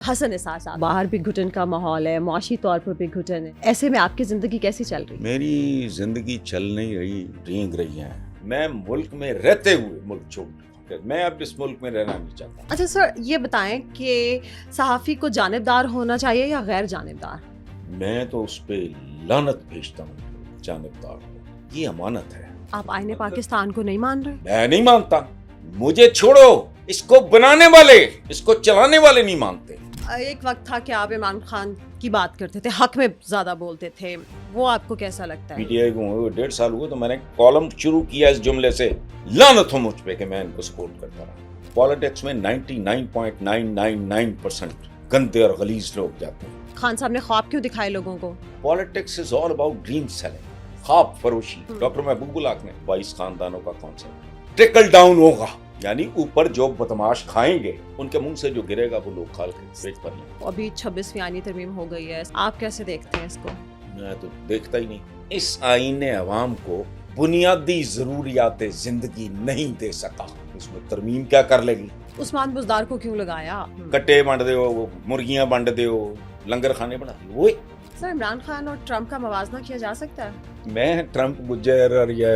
حسن نثار صاحب، باہر بھی گھٹن کا ماحول ہے، معاشی طور پر بھی گھٹن ہے، ایسے میں آپ کی زندگی کیسی چل رہی ہے؟ میری زندگی چل نہیں رہی، رینگ رہی ہے۔ میں ملک میں رہتے ہوئے ملک چھوڑ دوں، میں اب اس ملک میں رہنا نہیں چاہتا۔ اچھا سر، یہ بتائیں کہ صحافی کو جانبدار ہونا چاہیے یا غیر جانبدار؟ میں تو اس پہ لعنت بھیجتا ہوں، جانبدار ہو، یہ امانت ہے۔ آپ آئین پاکستان کو نہیں مان رہے؟ میں نہیں مانتا، مجھے چھوڑو، اس کو بنانے والے، اس کو چلانے والے نہیں مانتے۔ ایک وقت تھا کہ آپ عمران خان کی بات کرتے تھے، حق میں زیادہ بولتے تھے، وہ آپ کو کیسا لگتا پی ہے؟ ٹی آئی کو 1.5 سال ہوئے تو میں نے کالم شروع کیا اس جملے سے، لعنت ہو مجھ پہ کہ میں ان کو سپورٹ کرتا رہا۔ پالیٹکس میں 99.999% گندے اور غلیظ لوگ جاتے ہیں۔ خان صاحب نے خواب کیوں دکھائے لوگوں کو؟ Politics is all about dream selling, خواب فروشی۔ ڈاکٹر محبوب الحق نے 22 خاندانوں کا کانسیپٹ ٹرکل ڈاؤن ہوگا، یعنی اوپر جو بدماش کھائیں گے ان کے منہ سے جو گرے گا وہ لوگ کھا کے پیٹ پر لیں۔ ابھی 26ویں آئینی ترمیم ہو گئی ہے، آپ کیسے دیکھتے ہیں اس کو؟ میں تو دیکھتا ہی نہیں۔ اس آئین نے عوام کو بنیادی ضروریات زندگی نہیں دے سکا، اس میں ترمیم کیا کر لے گی؟ عثمان بزدار کو کیوں لگایا؟ کٹے بانٹ دیو، مرغیاں بانٹ دیو، لنگر خانے بنا دیو۔ وہ سر، عمران خان اور ٹرمپ کا موازنہ کیا جا سکتا ہے؟ میں ٹرمپ گجر اور یہ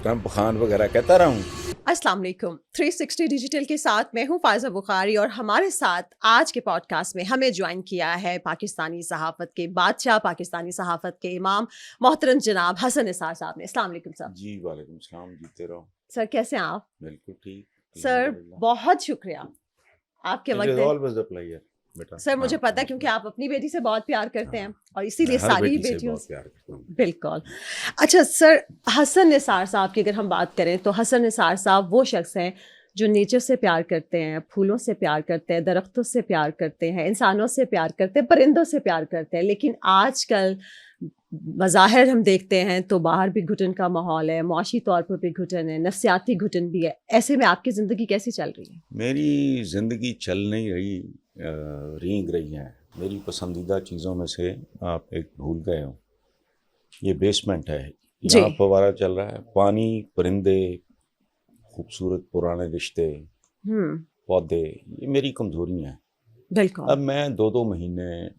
ٹرمپ خان وغیرہ کہتا رہا ہوں۔ السلام علیکم، 360 ڈیجیٹل کے ساتھ میں ہوں فائزہ بخاری، اور ہمارے ساتھ آج کے پوڈ کاسٹ میں ہمیں جوائن کیا ہے پاکستانی صحافت کے بادشاہ، پاکستانی صحافت کے امام، محترم جناب حسن نثار صاحب نے۔ السلام علیکم سر۔ جی وعلیکم السلام، جیتے رہو۔ سر کیسے ہیں آپ؟ بالکل ٹھیک سر بہت شکریہ آپ کے وقت۔ سر مجھے پتا ہے کیونکہ آپ اپنی بیٹی سے بہت پیار کرتے ہیں اور اسی لیے ساری بیٹیوں سے بالکل۔ اچھا سر، حسن نثار صاحب کی اگر ہم بات کریں تو حسن نثار صاحب وہ شخص ہیں جو نیچر سے پیار کرتے ہیں، پھولوں سے پیار کرتے ہیں، درختوں سے پیار کرتے ہیں، انسانوں سے پیار کرتے ہیں، پرندوں سے پیار کرتے ہیں، لیکن آج کل مظاہر ہم دیکھتے ہیں تو باہر بھی گھٹن کا ماحول ہے، معاشی طور پر بھی گھٹن ہے، نفسیاتی گھٹن بھی ہے، ایسے میں آپ کی زندگی کیسی چل رہی ہے؟ میری زندگی چل نہیں رہی، رینگ رہی ہے۔ میری پسندیدہ چیزوں میں سے آپ ایک بھول گئے ہو، یہ بیسمنٹ ہے، یہاں فوارہ چل رہا ہے، پانی، پرندے، خوبصورت پرانے رشتے، پودے، یہ میری کمزوری ہیں۔ بالکل۔ اب میں 2 مہینے،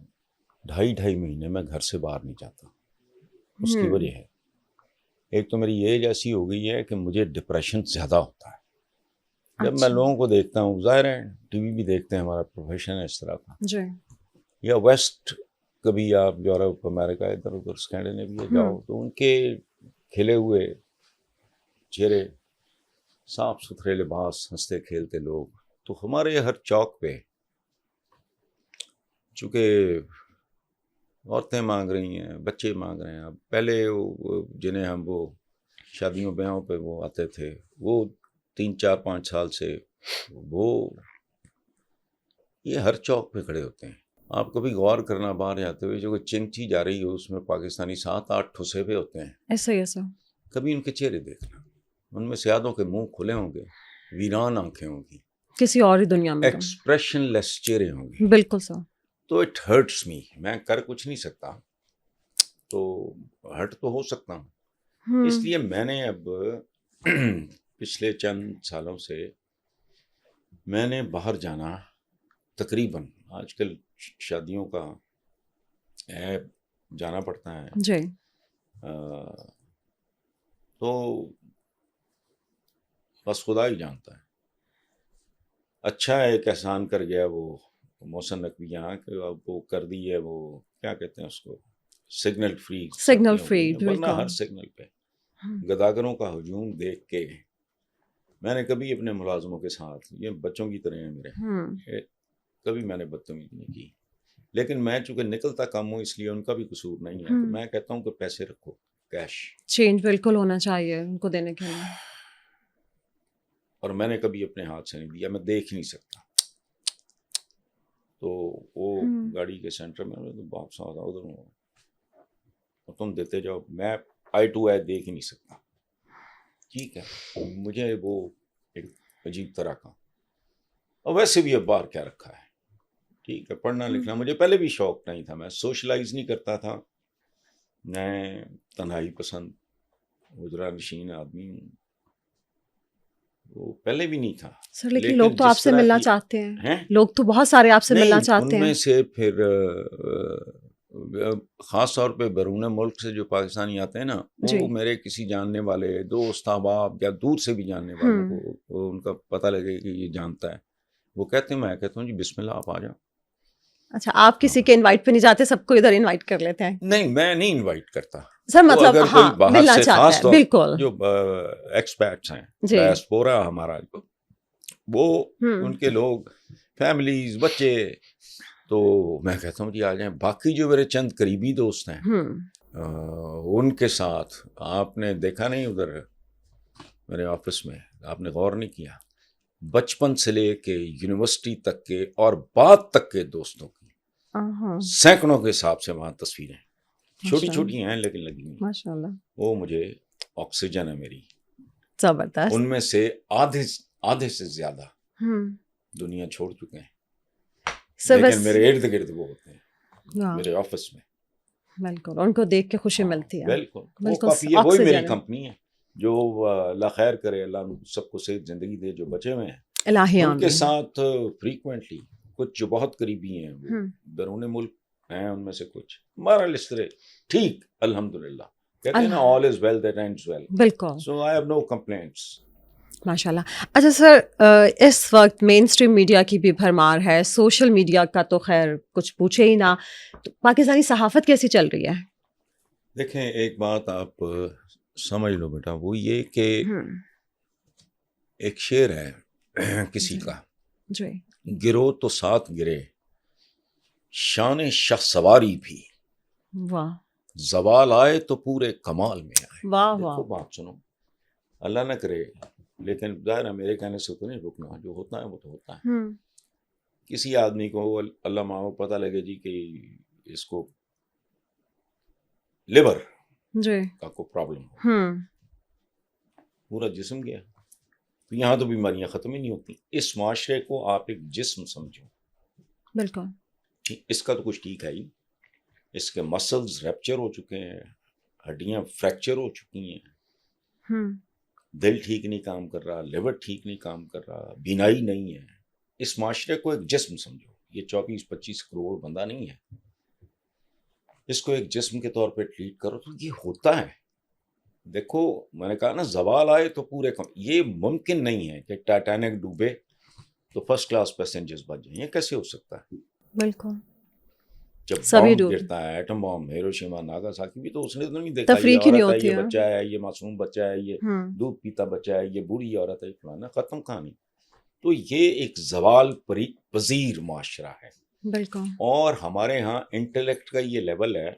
2.5 مہینے میں گھر سے باہر نہیں جاتا۔ اس کی وجہ ہے، ایک تو میری ایج ایسی ہو گئی ہے کہ مجھے ڈپریشن زیادہ ہوتا ہے جب میں لوگوں کو دیکھتا ہوں۔ ظاہر ہے ٹی وی بھی دیکھتے ہیں، ہمارا پروفیشن ہے اس طرح کا، یا ویسٹ، کبھی آپ یورپ، امریکہ، ادھر ادھر اسکینڈینیویا جاؤ تو ان کے کھلے ہوئے چہرے، صاف ستھرے لباس، ہنستے کھیلتے لوگ، تو ہمارے ہر چوک پہ چونکہ عورتیں مانگ رہی ہیں، بچے مانگ رہے ہیں۔ اب پہلے جنہیں ہم وہ شادیوں بیاہوں پہ وہ آتے تھے، وہ 3 4 5 سال سے وہ یہ ہر چوک پہ کھڑے ہوتے ہیں۔ آپ کبھی غور کرنا، باہر جاتے ہوئے جو کوئی چنگچی جا رہی ہو، اس میں پاکستانی 7 8 ٹھسے ہوئے ہوتے ہیں، ایسا کبھی ان کے چہرے دیکھنا، ان میں سے آدھوں کے منہ کھلے ہوں گے، ویران آنکھیں ہوں گی، کسی اور ہی دنیا میں، ایکسپریشن لیس چہرے ہوں گے۔ بالکل سر۔ تو اٹ ہرٹس می، میں کر کچھ نہیں سکتا، تو ہرٹ تو ہو سکتا ہوں۔ اس لیے میں نے اب پچھلے چند سالوں سے میں نے باہر جانا، تقریباً آج کل شادیوں کا ہے، جانا پڑتا ہے جی، تو بس خدا ہی جانتا ہے۔ اچھا ہے، ایک احسان کر گیا وہ محسن نقوی یہاں کہ اب وہ کر دی ہے، وہ کیا کہتے ہیں اس کو، سگنل فری، ورنہ ہر سگنل پہ گداگروں کا ہجوم دیکھ کے میں نے کبھی اپنے ملازموں کے ساتھ، یہ بچوں کی طرح ہیں میرے، کبھی میں نے بدتمیزی نہیں کی، لیکن میں چونکہ نکلتا کم ہوں اس لیے ان کا بھی قصور نہیں ہے، تو میں کہتا ہوں کہ پیسے رکھو، کیش چینج بالکل ہونا چاہیے ان کو دینے کے لیے، اور میں نے کبھی اپنے ہاتھ سے نہیں دیا، میں دیکھ نہیں سکتا۔ تو وہ گاڑی کے سینٹر میں باکس آتا ادھر ہوں، اور تم دیتے جاؤ، میں آئی ٹو آئی دیکھ ہی نہیں سکتا۔ ٹھیک ہے، مجھے وہ ایک عجیب طرح کا، اور ویسے بھی اب باہر کیا رکھا ہے، ٹھیک ہے، پڑھنا لکھنا مجھے پہلے بھی شوق نہیں تھا، میں سوشلائز نہیں کرتا تھا، میں تنہائی پسند، حجرہ نشین آدمی ہوں، وہ پہلے بھی نہیں تھا سر، لیکن لوگ تو آپ سے ملنا چاہتے ہیں، لوگ تو بہت سارے آپ سے ملنا چاہتے ہیں. ان میں سے پھر خاص طور پہ بیرون ملک سے جو پاکستانی آتے ہیں نا، وہ میرے کسی جاننے والے دوست احباب یا دور سے بھی جاننے والوں کو ان کا پتہ لگے کہ یہ جانتا ہے، وہ کہتے ہیں، میں کہتا ہوں جی بسم اللہ آپ آ جاؤ. اچھا، آپ کسی کے انوائٹ پہ نہیں جاتے، سب کو ادھر انوائٹ کر لیتے ہیں؟ نہیں، میں نہیں انوائٹ کرتا سر، مطلب اگر کوئی باہر سے خاص طور بالکل جو ایکسپیٹس ہیں، ڈائسپورا ہمارا، وہ ان کے لوگ، فیملیز، بچے، تو میں کہتا ہوں جی آ جائیں. باقی جو میرے چند قریبی دوست ہیں ان کے ساتھ آپ نے دیکھا نہیں ادھر میرے آفس میں، آپ نے غور نہیں کیا، بچپن سے لے کے یونیورسٹی تک کے اور بعد تک کے دوستوں کی سینکڑوں کے حساب سے وہاں تصویریں چھوٹی چھوٹی ہیں لیکن لگی ہوئی، ماشاءاللہ. وہ مجھے آکسیجن ہے میری. زبردست. ان میں سے آدھے سے زیادہ دنیا چھوڑ چکے ہیں، لیکن میرے ارد گرد وہ ہوتے ہیں میرے آفس میں. بالکل، ان کو دیکھ کے خوشی ملتی ہے. بالکل، وہ کافی ہے. وہی میری کمپنی ہے جو اللہ خیر کرے، اللہ سب کو صحت زندگی دے، جو بچے ہوئے ہیں ان کے ساتھ فریکوینٹلی کچھ جو بہت قریبی ہیں وہ بیرون ملک ہیں، ان میں سے کچھ ہمارا لسٹرے ٹھیک الحمدللہ، کہتے ہیں نا all is well that ends well. بالکل. So I have no complaints. ماشاء اللہ. اچھا سر، اس وقت مین اسٹریم میڈیا کی بھی بھرمار ہے، سوشل میڈیا کا تو خیر کچھ پوچھے ہی نہ. پاکستانی صحافت کیسی چل رہی ہے؟ دیکھیں، ایک بات آپ سمجھ لو بیٹا، وہ یہ کہ ایک شعر ہے کسی کا، گرو تو ساتھ گرے، شان شاہ سواری بھی، واہ، زوال آئے تو پورے کمال میں آئے. واہ دیکھو بات سنو، اللہ نہ کرے، لیکن ظاہر ہے میرے کہنے سے تو نہیں رکنا، جو ہوتا ہے وہ تو ہوتا ہے. کسی آدمی کو اللہ معاف پتہ لگے جی کہ اس کو لیور کا کوئی پرابلم ہو، پورا جسم گیا، تو یہاں تو بیماریاں ختم ہی نہیں ہوتی. اس معاشرے کو آپ ایک جسم سمجھو. بالکل. اس کا تو کچھ ٹھیک ہے ہی، اس کے مسلز ریپچر ہو چکے ہیں، ہڈیاں فریکچر ہو چکی ہیں، دل ٹھیک نہیں کام کر رہا، لیور ٹھیک نہیں کام کر رہا، بینائی نہیں ہے. اس معاشرے کو ایک جسم سمجھو. یہ 24-25 کروڑ بندہ نہیں ہے، اس کو ایک جسم کے طور پہ ٹریٹ کرو تو یہ ہوتا ہے. دیکھو میں نے کہا نا زوال آئے تو پورے یہ ممکن نہیں ہے کہ ٹائٹینک ڈوبے تو فرسٹ کلاس پیسنجرز بچ جائیں. یہ کیسے ہو سکتا ہے؟ بالکل. جب بام گرتا ہے، ایٹم بام، ہیروشیما ناگاساکی بھی، تو اس نے تو نہیں دیکھا یہ عورت ہے، یہ بچہ ہے، یہ معصوم بچہ ہے، یہ دودھ پیتا بچہ ہے، یہ بوڑھی عورت ہے، فلانا، ختم کہانی. تو یہ ایک زوال پذیر معاشرہ ہے. بالکل. اور ہمارے ہاں انٹلیکٹ کا یہ لیول ہے،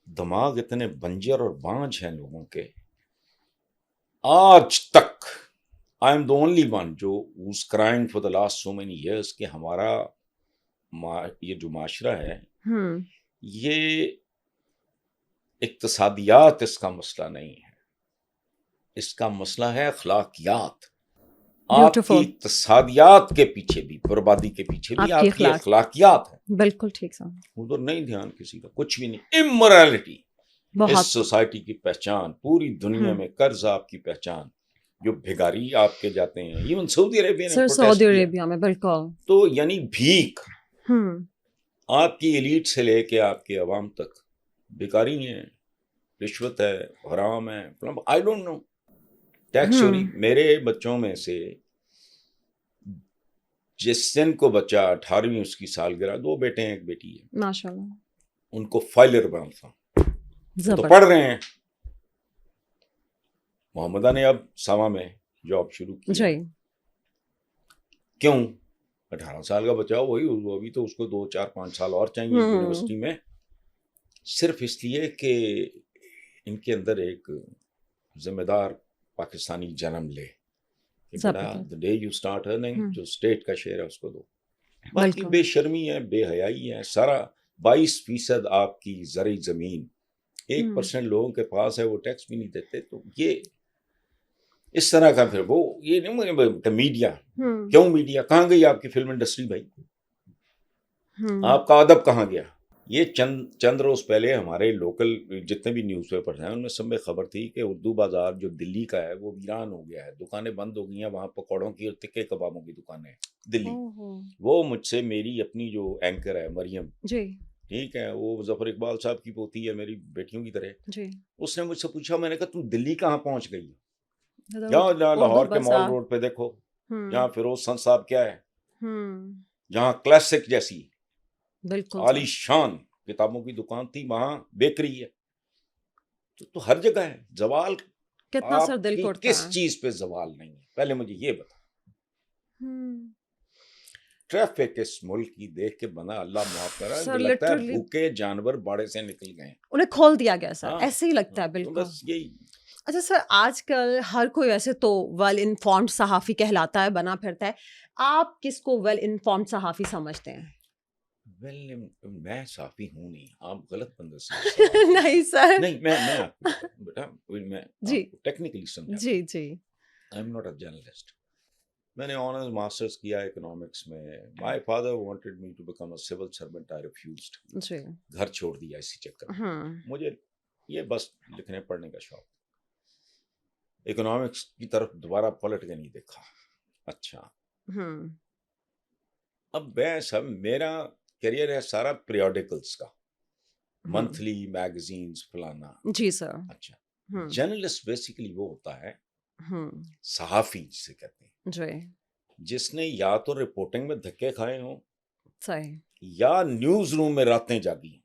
دماغ اتنے بنجر اور بانج ہیں لوگوں کے. آج تک I am the only one جو who's crying for the last so many years کہ ہمارا یہ جو معاشرہ ہے یہ اقتصادیات اس کا مسئلہ نہیں ہے، اس کا مسئلہ ہے اخلاقیات. آپ کی اقتصادیات کے پیچھے بھی، بربادی کے پیچھے بھی آپ کی اخلاقیات ہیں. بالکل ٹھیک سا. ادھر نہیں دھیان کسی کا، کچھ بھی نہیں. امورالٹی اس سوسائٹی کی پہچان، پوری دنیا میں قرض آپ کی پہچان. جو بھیگاری آپ کے جاتے ہیں، ایون سعودی عربیہ میں، بالکل. تو یعنی بھیک آپ کی ایلیٹ سے لے کے آپ کے عوام تک بیکاری ہیں، رشوت ہے، حرام ہے، آئی ڈونٹ نو، ٹیکس چوری. میرے بچوں میں سے جس دن کو بچہ 18ویں اس کی سالگرہ، 2 بیٹے ہیں 1 بیٹی ہے، ماشاءاللہ، ان کو فائلر بناتا ہوں، تو پڑھ رہے ہیں. محمدہ نے اب ساما میں جاب شروع کی. کیوں؟ 18 سال کا بچہ وہی، ابھی تو اس کو 2, 4, 5 سال اور چاہیے یونیورسٹی میں، صرف اس لیے کہ ان کے اندر ایک ذمہ دار پاکستانی جنم لے. the day you start earning، جو اسٹیٹ کا شیئر ہے اس کو دو. باقی بے شرمی ہے، بے حیائی ہے. سارا 22% آپ کی زرعی زمین 1% لوگوں کے پاس ہے، وہ ٹیکس بھی نہیں دیتے. تو یہ اس طرح کا، پھر وہ یہ نہیں میڈیا. کیوں میڈیا؟ کہاں گئی آپ کی فلم انڈسٹری بھائی؟ آپ کا ادب کہاں گیا؟ یہ چند روز پہلے ہمارے لوکل جتنے بھی نیوز پیپر ہیں ان میں سب میں خبر تھی کہ اردو بازار جو دلی کا ہے وہ ویران ہو گیا ہے, دکانیں بند ہو گئی ہیں, وہاں پکوڑوں کی اور تکے کبابوں کی دکانیں دلی. وہ مجھ سے میری اپنی جو اینکر ہے مریم جی ٹھیک ہے, وہ ظفر اقبال صاحب کی پوتی ہے میری بیٹیوں کی طرح, جی اس نے مجھ سے پوچھا, میں نے کہا تم دلی کہاں پہنچ گئی؟ جہاں لاہور کے مال روڈ پہ دیکھو, جہاں فیروز سن صاحب کیا ہے, جہاں کلاسک جیسی بالکل عالی شان کتابوں کی دکان تھی, وہاں بیکری ہے, تو ہر جگہ ہے. زوال کتنا سر آپ دل کی کو اٹھتا کس ہے. چیز پہ زوال نہیں ہے, پہلے مجھے یہ بتا. ٹریفک اس ملک کی دیکھ کے بنا اللہ معاف کرا, لگتا ہے بھوکے جانور باڑے سے نکل گئے, انہیں کھول دیا گیا سر, ایسے ہی لگتا ہے بالکل. بس یہی. اچھا سر, آج کل ہر کوئی ویسے تو ویل انفارمڈ صحافی کہلاتا ہے, بنا پھرتا ہے. آپ کس کو ویل انفارمڈ صحافی سمجھتے ہیں؟ میں صحافی ہوں نہیں, آپ غلط بندے سے نہیں سر, نہیں, میں آپ کو بیٹا میں جی ٹیکنیکلی سمجھا, جی جی, I am not a journalist. میں نے آنرز ماسٹرز کیا اکنامکس میں. My father wanted me to become a civil servant, I refused. جی گھر چھوڑ دیا اسی چکر میں. مجھے یہ بس لکھنے پڑھنے کا شوق, اکنامکس کی طرف دوبارہ پلٹ کے نہیں دیکھا. اچھا اب میں سب میرا کیریئر ہے سارا پیریوڈیکلس کا, منتھلی میگزینز فلانا. جی سر. اچھا جرنلسٹ بیسیکلی وہ ہوتا ہے صحافی جسے کہتے ہیں, جی, جس نے یا تو رپورٹنگ میں دھکے کھائے ہوں صحیح, یا نیوز روم میں راتیں جاگی.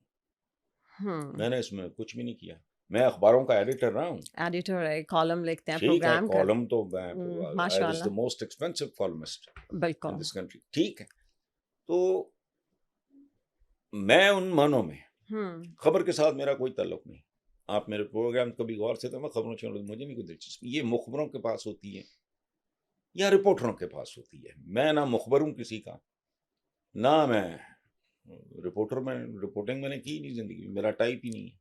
میں نے اس میں کچھ بھی نہیں کیا. میں اخباروں کا ایڈیٹر رہا ہوں, ایڈیٹر ہے, کالم لکھتے ہیں, ٹھیک ہے, پروگرام کالم تو میں ماشاء I was the Allah, most expensive columnist بالکل in this country. ٹھیک ہے, تو میں ان معنوں میں خبر کے ساتھ میرا کوئی تعلق نہیں. آپ میرے پروگرام کبھی غور سے تو میں خبروں چھوڑوں, مجھے نہیں کوئی دلچسپی. یہ مخبروں کے پاس ہوتی ہے یا رپورٹروں کے پاس ہوتی ہے. میں نہ مخبر ہوں کسی کا, نہ میں رپورٹر. میں رپورٹنگ میں نے کی نہیں زندگی میں, میرا ٹائپ ہی نہیں ہے.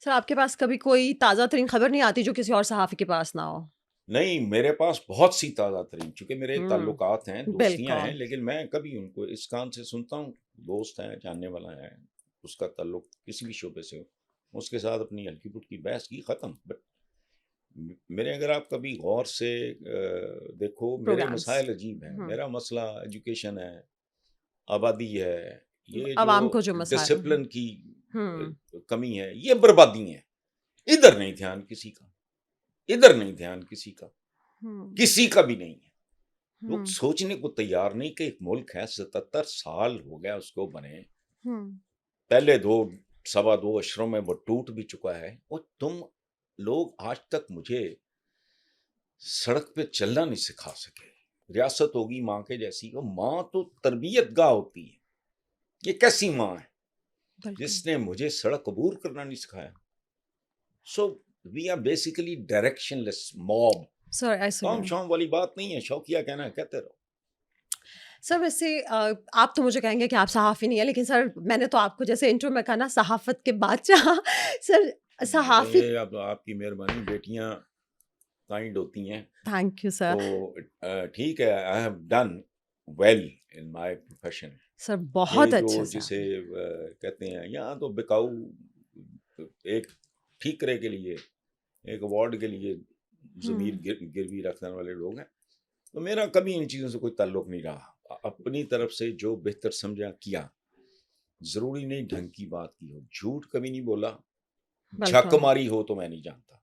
سر آپ کے پاس کبھی کوئی تازہ ترین خبر نہیں آتی جو کسی اور صحافی کے پاس نہ ہو؟ نہیں, میرے پاس بہت سی تازہ ترین, چونکہ میرے تعلقات ہیں, دوستیاں ہیں, لیکن میں کبھی ان کو اس کان سے سنتا ہوں, دوست ہیں, جاننے والا ہے, اس کا تعلق کسی بھی شعبے سے ہو, اس کے ساتھ اپنی ہلکی پھلکی بحث کی, ختم. بٹ میرے اگر آپ کبھی غور سے دیکھو, میرے مسائل عجیب ہیں. میرا مسئلہ ایجوکیشن ہے, آبادی ہے, یہ عوام کو جو مسائل, ڈسپلن کی کمی ہے, یہ بربادی ہے. ادھر نہیں دھیان کسی کا, ادھر نہیں دھیان کسی کا, کسی کا بھی نہیں ہے. لوگ سوچنے کو تیار نہیں کہ ایک ملک ہے 77 سال ہو گیا اس کو بنے, پہلے 2.25 اشروں میں وہ ٹوٹ بھی چکا ہے, اور تم لوگ آج تک مجھے سڑک پہ چلنا نہیں سکھا سکے. ریاست ہوگی ماں کے جیسی, وہ ماں تو تربیت گاہ ہوتی ہے. یہ کیسی ماں ہے جس نے مجھے سڑک عبور کرنا نہیں سکھایا؟ So we are basically directionless mob. کام شام والی بات نہیں ہے, شوقیہ کہنا ہے کہتے رہو. سر ویسے آپ تو مجھے کہیں گے کہ آپ صحافی نہیں ہیں, لیکن سر میں نے تو آپ کو جیسے انٹرو میں کہا نا صحافت کے بادشاہ. سر صحافی, اب آپ کی مہربانی, بیٹیاں کائنڈ ہوتی ہیں. Thank you sir. تو ٹھیک ہے, I have done well in my profession. Sir بہت اچھا سر. جسے کہتے ہیں یہاں تو بکاؤ, ایک ٹھیکرے کے لیے, ایک ایوارڈ کے لیے ضمیر گروی رکھنے والے لوگ ہیں. تو میرا کبھی ان چیزوں سے کوئی تعلق نہیں رہا. اپنی طرف سے جو بہتر سمجھا کیا, ضروری نہیں ڈھنگ کی بات کی ہو, جھوٹ کبھی نہیں بولا, جھک ماری ہو تو میں نہیں جانتا.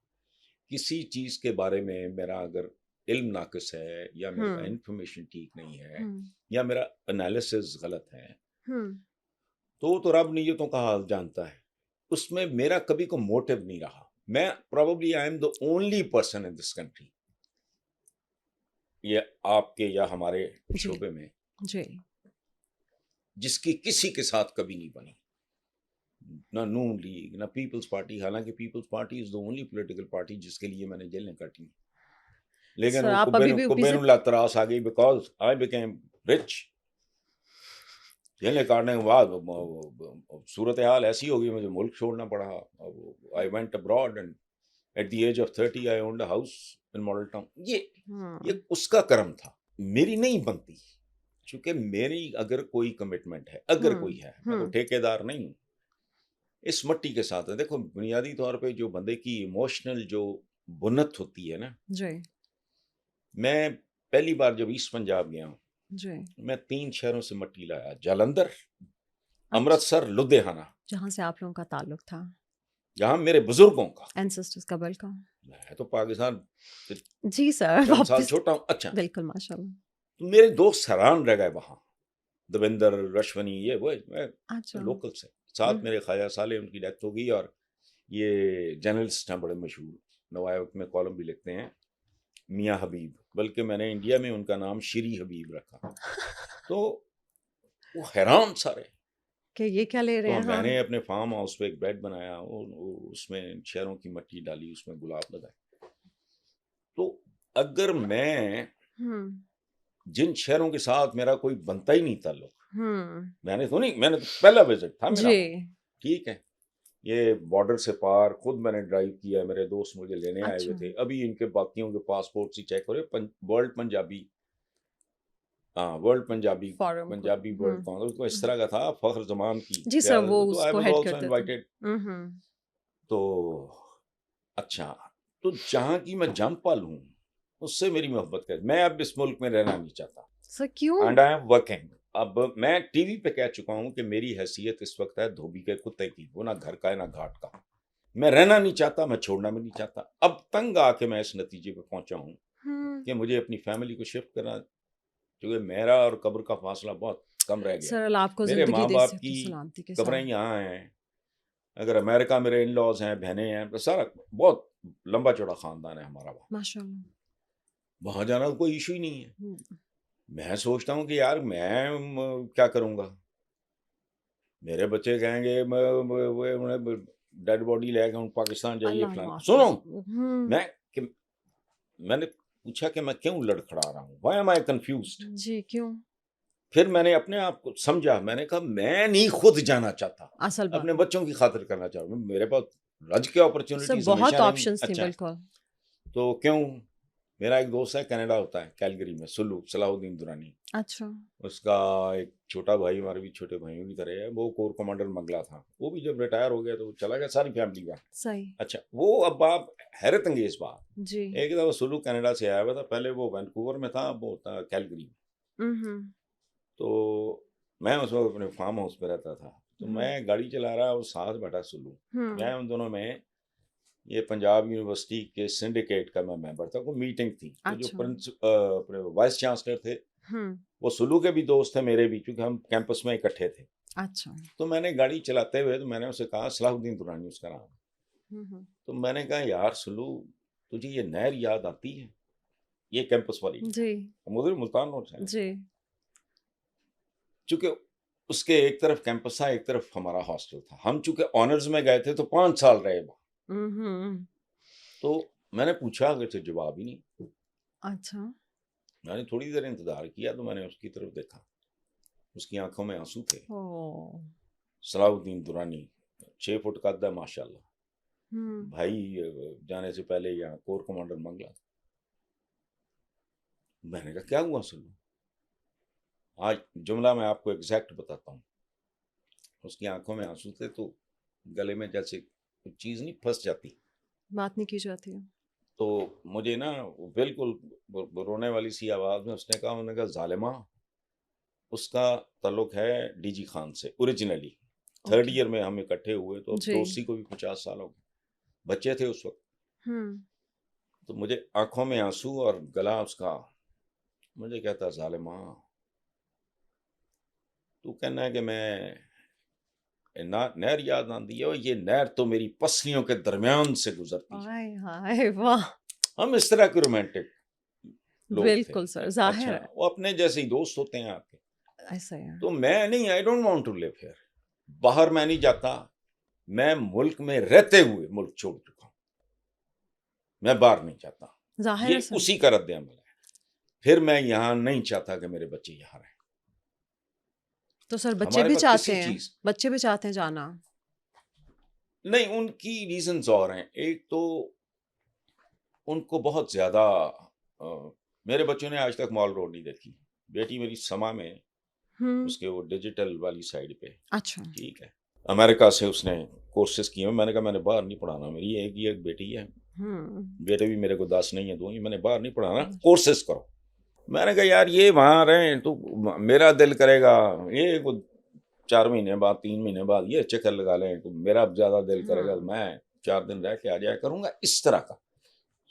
کسی چیز کے بارے میں میرا اگر علم ناقص ہے, یا میرا انفارمیشن ٹھیک نہیں ہے, یا میرا انالیسس غلط ہے, تو رب نیتوں کا حال جانتا ہے. اس میں میرا کبھی کوئی موٹیو نہیں رہا. میں probably I am the only person in this country, یہ آپ کے یا ہمارے شعبے میں, جس کی کسی کے ساتھ کبھی نہیں بنی. نہ نون لیگ, نہ پیپلز پارٹی, حالانکہ People's Party is the only political party جس کے لیے میں نے جیلیں کاٹی, لیکن وہ بین الاطراس آ گئی بیکاز I became rich. جیلیں کاٹنے کے بعد صورتحال ایسی ہو گئی, مجھے ملک چھوڑنا پڑا. I went abroad and at the age of 30 I owned a house in Model Town. یہ اس کا کرم تھا, میری نہیں بنتی. چونکہ میری اگر کوئی کمٹمنٹ ہے, اگر کوئی ہے, میں تو ٹھیکیدار نہیں ہوں, اس مٹی کے ساتھ ہے. دیکھو بنیادی طور پہ جو بندے کی ایموشنل جو بنت ہوتی ہے نا, جی میں پہلی بار جب ایسٹ پنجاب گیا ہوں, جی, میں 3 شہروں سے مٹی لایا, جالندھر, امرتسر, لدھیانہ, جہاں سے آپ لوگوں کا تعلق تھا, جہاں میرے بزرگوں کا. اینسسٹرز قبل کا. میں تو پاکستان جی سر, چند سال چھوٹا ہوں. اچھا بالکل ماشاء اللہ. تو میرے دوست حیران رہ گئے وہاں, دویندر, رشونی, یہ وہ, میں لوکل سے. ساتھ میرے خواجہ صالح, ان کی ڈیتھ ہو گئی, اور یہ جرنلسٹ ہیں بڑے مشہور, نوائے وقت میں کالم بھی لکھتے ہیں, میاں حبیب, بلکہ میں نے انڈیا میں ان کا نام شری حبیب رکھا. تو وہ حیران سارے کہ یہ کیا لے رہے تو ہیں. میں نے اپنے فارم ہاؤس پہ ایک بیڈ بنایا, اس میں شہروں کی مٹی ڈالی, اس میں گلاب لگائے. تو اگر میں جن شہروں کے ساتھ میرا کوئی بنتا ہی نہیں تعلق, میں نے تو پہلا وزٹ تھا میرا, ٹھیک ہے, یہ بارڈر سے پار خود میں نے ڈرائیو کیا, میرے دوست مجھے لینے آئے ہوئے تھے, ابھی ان کے باقیوں کے پاسپورٹ ہی چیک ہو رہے, ورلڈ پنجابی, ہاں ورلڈ پنجابی ورلڈ کانگریس کو اس طرح کا تھا, فخر زمان کی. جی سر, وہ اس کو ہیڈ کرتے تھے. تو اچھا, تو جہاں کی میں جم پل ہوں اس سے میری محبت کر, میں اب اس ملک میں رہنا نہیں چاہتا. سر کیوں؟ And I am working. اب میں ٹی وی پہ کہہ چکا ہوں کہ میری حیثیت اس وقت ہے دھوبی کے کتے کی, وہ نہ گھر کا ہے نہ گھاٹ کا. میں رہنا نہیں چاہتا, میں چھوڑنا بھی نہیں چاہتا. اب تنگ آ کے میں اس نتیجے پہ پہنچا ہوں کہ مجھے اپنی فیملی کو شفٹ کرنا, کیونکہ میرا اور قبر کا فاصلہ بہت کم رہ گیا. سر اللہ آپ کو میرے ماں زندگی باپ کی قبریں یہاں ہیں, اگر امریکہ میرے ان لاز ہیں, بہنیں ہیں, تو سارا بہت لمبا چوڑا خاندان ہے ہمارا وہاں. ماشاءاللہ. وہاں جانا کوئی ایشو ہی نہیں ہے. میں سوچتا ہوں کہ یار میں کیا کروں گا, میرے بچے کہیں گے ڈیڈ باڈی لے کے پاکستان جائیے فلانا. سنو, میں نے پوچھا کہ میں کیوں لڑکھڑا رہا ہوں, وائی ایم آئی کنفیوزڈ. جی کیوں؟ پھر میں نے اپنے آپ کو سمجھا, میں نے کہا میں نہیں خود جانا چاہتا, اپنے بچوں کی خاطر کرنا چاہتا ہوں. میرے پاس رج کے اپرچونٹیز بہت آپشنز تھیں. بالکل. تو کیوں, میرا ایک دوست ہے کینیڈا ہوتا ہے, کیلگری میں, سلو, صلاح الدین درانی. اچھا. اس کا ایک چھوٹا بھائی, ہمارے بھی چھوٹے بھائیوں کی طرح ہے, وہ کور کمانڈر منگلا تھا, وہ بھی جب ریٹائر ہو گیا تو چلا گیا, ساری فیملی کا. صحیح. اچھا, وہ اب آپ حیرت انگیز بات جی, ایک دفعہ سلو کینیڈا سے آیا ہوا تھا, پہلے وہ وینکوور میں تھا, اب وہ ہوتا کیلگری میں. تو میں اس وقت اپنے فارم ہاؤس پہ رہتا تھا, تو میں گاڑی چلا رہا, وہ ساتھ بیٹھا سلو, میں ان دونوں میں یہ پنجاب یونیورسٹی کے سنڈیکیٹ کا میں ممبر تھا, کوئی میٹنگ تھی, تو جو وائس چانسلر تھے وہ سلو کے بھی دوست تھے, میرے بھی, کیونکہ ہم کیمپس میں اکٹھے تھے. اچھا. تو میں نے گاڑی چلاتے ہوئے, تو میں نے اسے کہا, صلاح الدین درانی اس کا نام, تو میں نے کہا یار سلو, تجھے یہ نہر یاد آتی ہے, یہ کیمپس والی, جی, مدیر ملتان روڈ سے, جی, چونکہ اس کے ایک طرف کیمپس تھا, ایک طرف ہمارا ہاسٹل تھا. ہم چونکہ آنرز میں گئے تھے تو 5 سال رہے وہاں. تو میں نے پوچھا, اگر سے جواب ہی نہیں. اچھا. میں نے تھوڑی دیر انتظار کیا, تو میں نے اس کی طرف دیکھا, اس کی آنکھوں میں آنسو تھے. صلاح الدین درانی 6 فٹ قد ہے ماشاء اللہ, بھائی جانے سے پہلے یہاں کور کمانڈر منگلا. میں نے کہا کیا ہوا سلو, آج جملہ میں آپ کو ایگزیکٹ بتاتا ہوں. اس کی آنکھوں میں آنسو تھے, تو گلے میں جیسے کچھ چیز نہیں پھنس جاتی, بات نہیں کی جاتی ہے. تو مجھے نا بالکل رونے والی سی آواز میں اس نے کہا, انہوں نے کہا ظالمہ, اس کا تعلق ہے ڈی جی خان سے اوریجنلی. 3rd ایئر میں ہم اکٹھے ہوئے, تو دوستی کو بھی 50 سال ہو گئے, بچے تھے اس وقت. تو مجھے آنکھوں میں آنسو اور گلا اس کا, مجھے کہتا ظالمہ, تو کہنا ہے کہ میں نہر یاد آتی ہے, یہ نہر تو میری پسلیوں کے درمیان سے گزرتی ہے. ہم اس طرح کے رومانٹک لوگ تھے. بالکل سر, ظاہر ہے وہ اپنے جیسے ہی دوست ہوتے ہیں آپ کے. ایسا ہے. تو میں نہیں, I don't want to leave here. باہر میں نہیں جاتا, میں ملک میں رہتے ہوئے ملک چھوڑ چکا ہوں, میں باہر نہیں چاہتا. ظاہر یہ اسی کا رد عمل ہے. پھر میں یہاں نہیں چاہتا کہ میرے بچے یہاں رہیں. تو سر بچے بھی چاہتے ہیں, بچے بھی چاہتے ہیں جانا. نہیں, ان کی ریزنز اور ہیں. ایک تو ان کو بہت زیادہ, میرے بچوں نے آج تک مال روڈ نہیں دیکھی. بیٹی میری سما میں, اس کے وہ ڈیجیٹل والی سائڈ پہ. اچھا. ٹھیک ہے, امریکہ سے اس نے کورسز کیے ہیں. میں نے کہا میں نے باہر نہیں پڑھانا, میری ایک بیٹی ہے, بیٹے بھی میرے کو 10 نہیں ہے 2 ہی, میں نے باہر نہیں پڑھانا, کورسز کرو. میں نے کہا یار یہ وہاں رہیں تو میرا دل کرے گا یہ 4 مہینے بعد 3 مہینے بعد یہ چکر لگا لیں, تو میرا زیادہ دل کرے گا میں 4 دن رہ کے آ جایا کروں گا, اس طرح کا.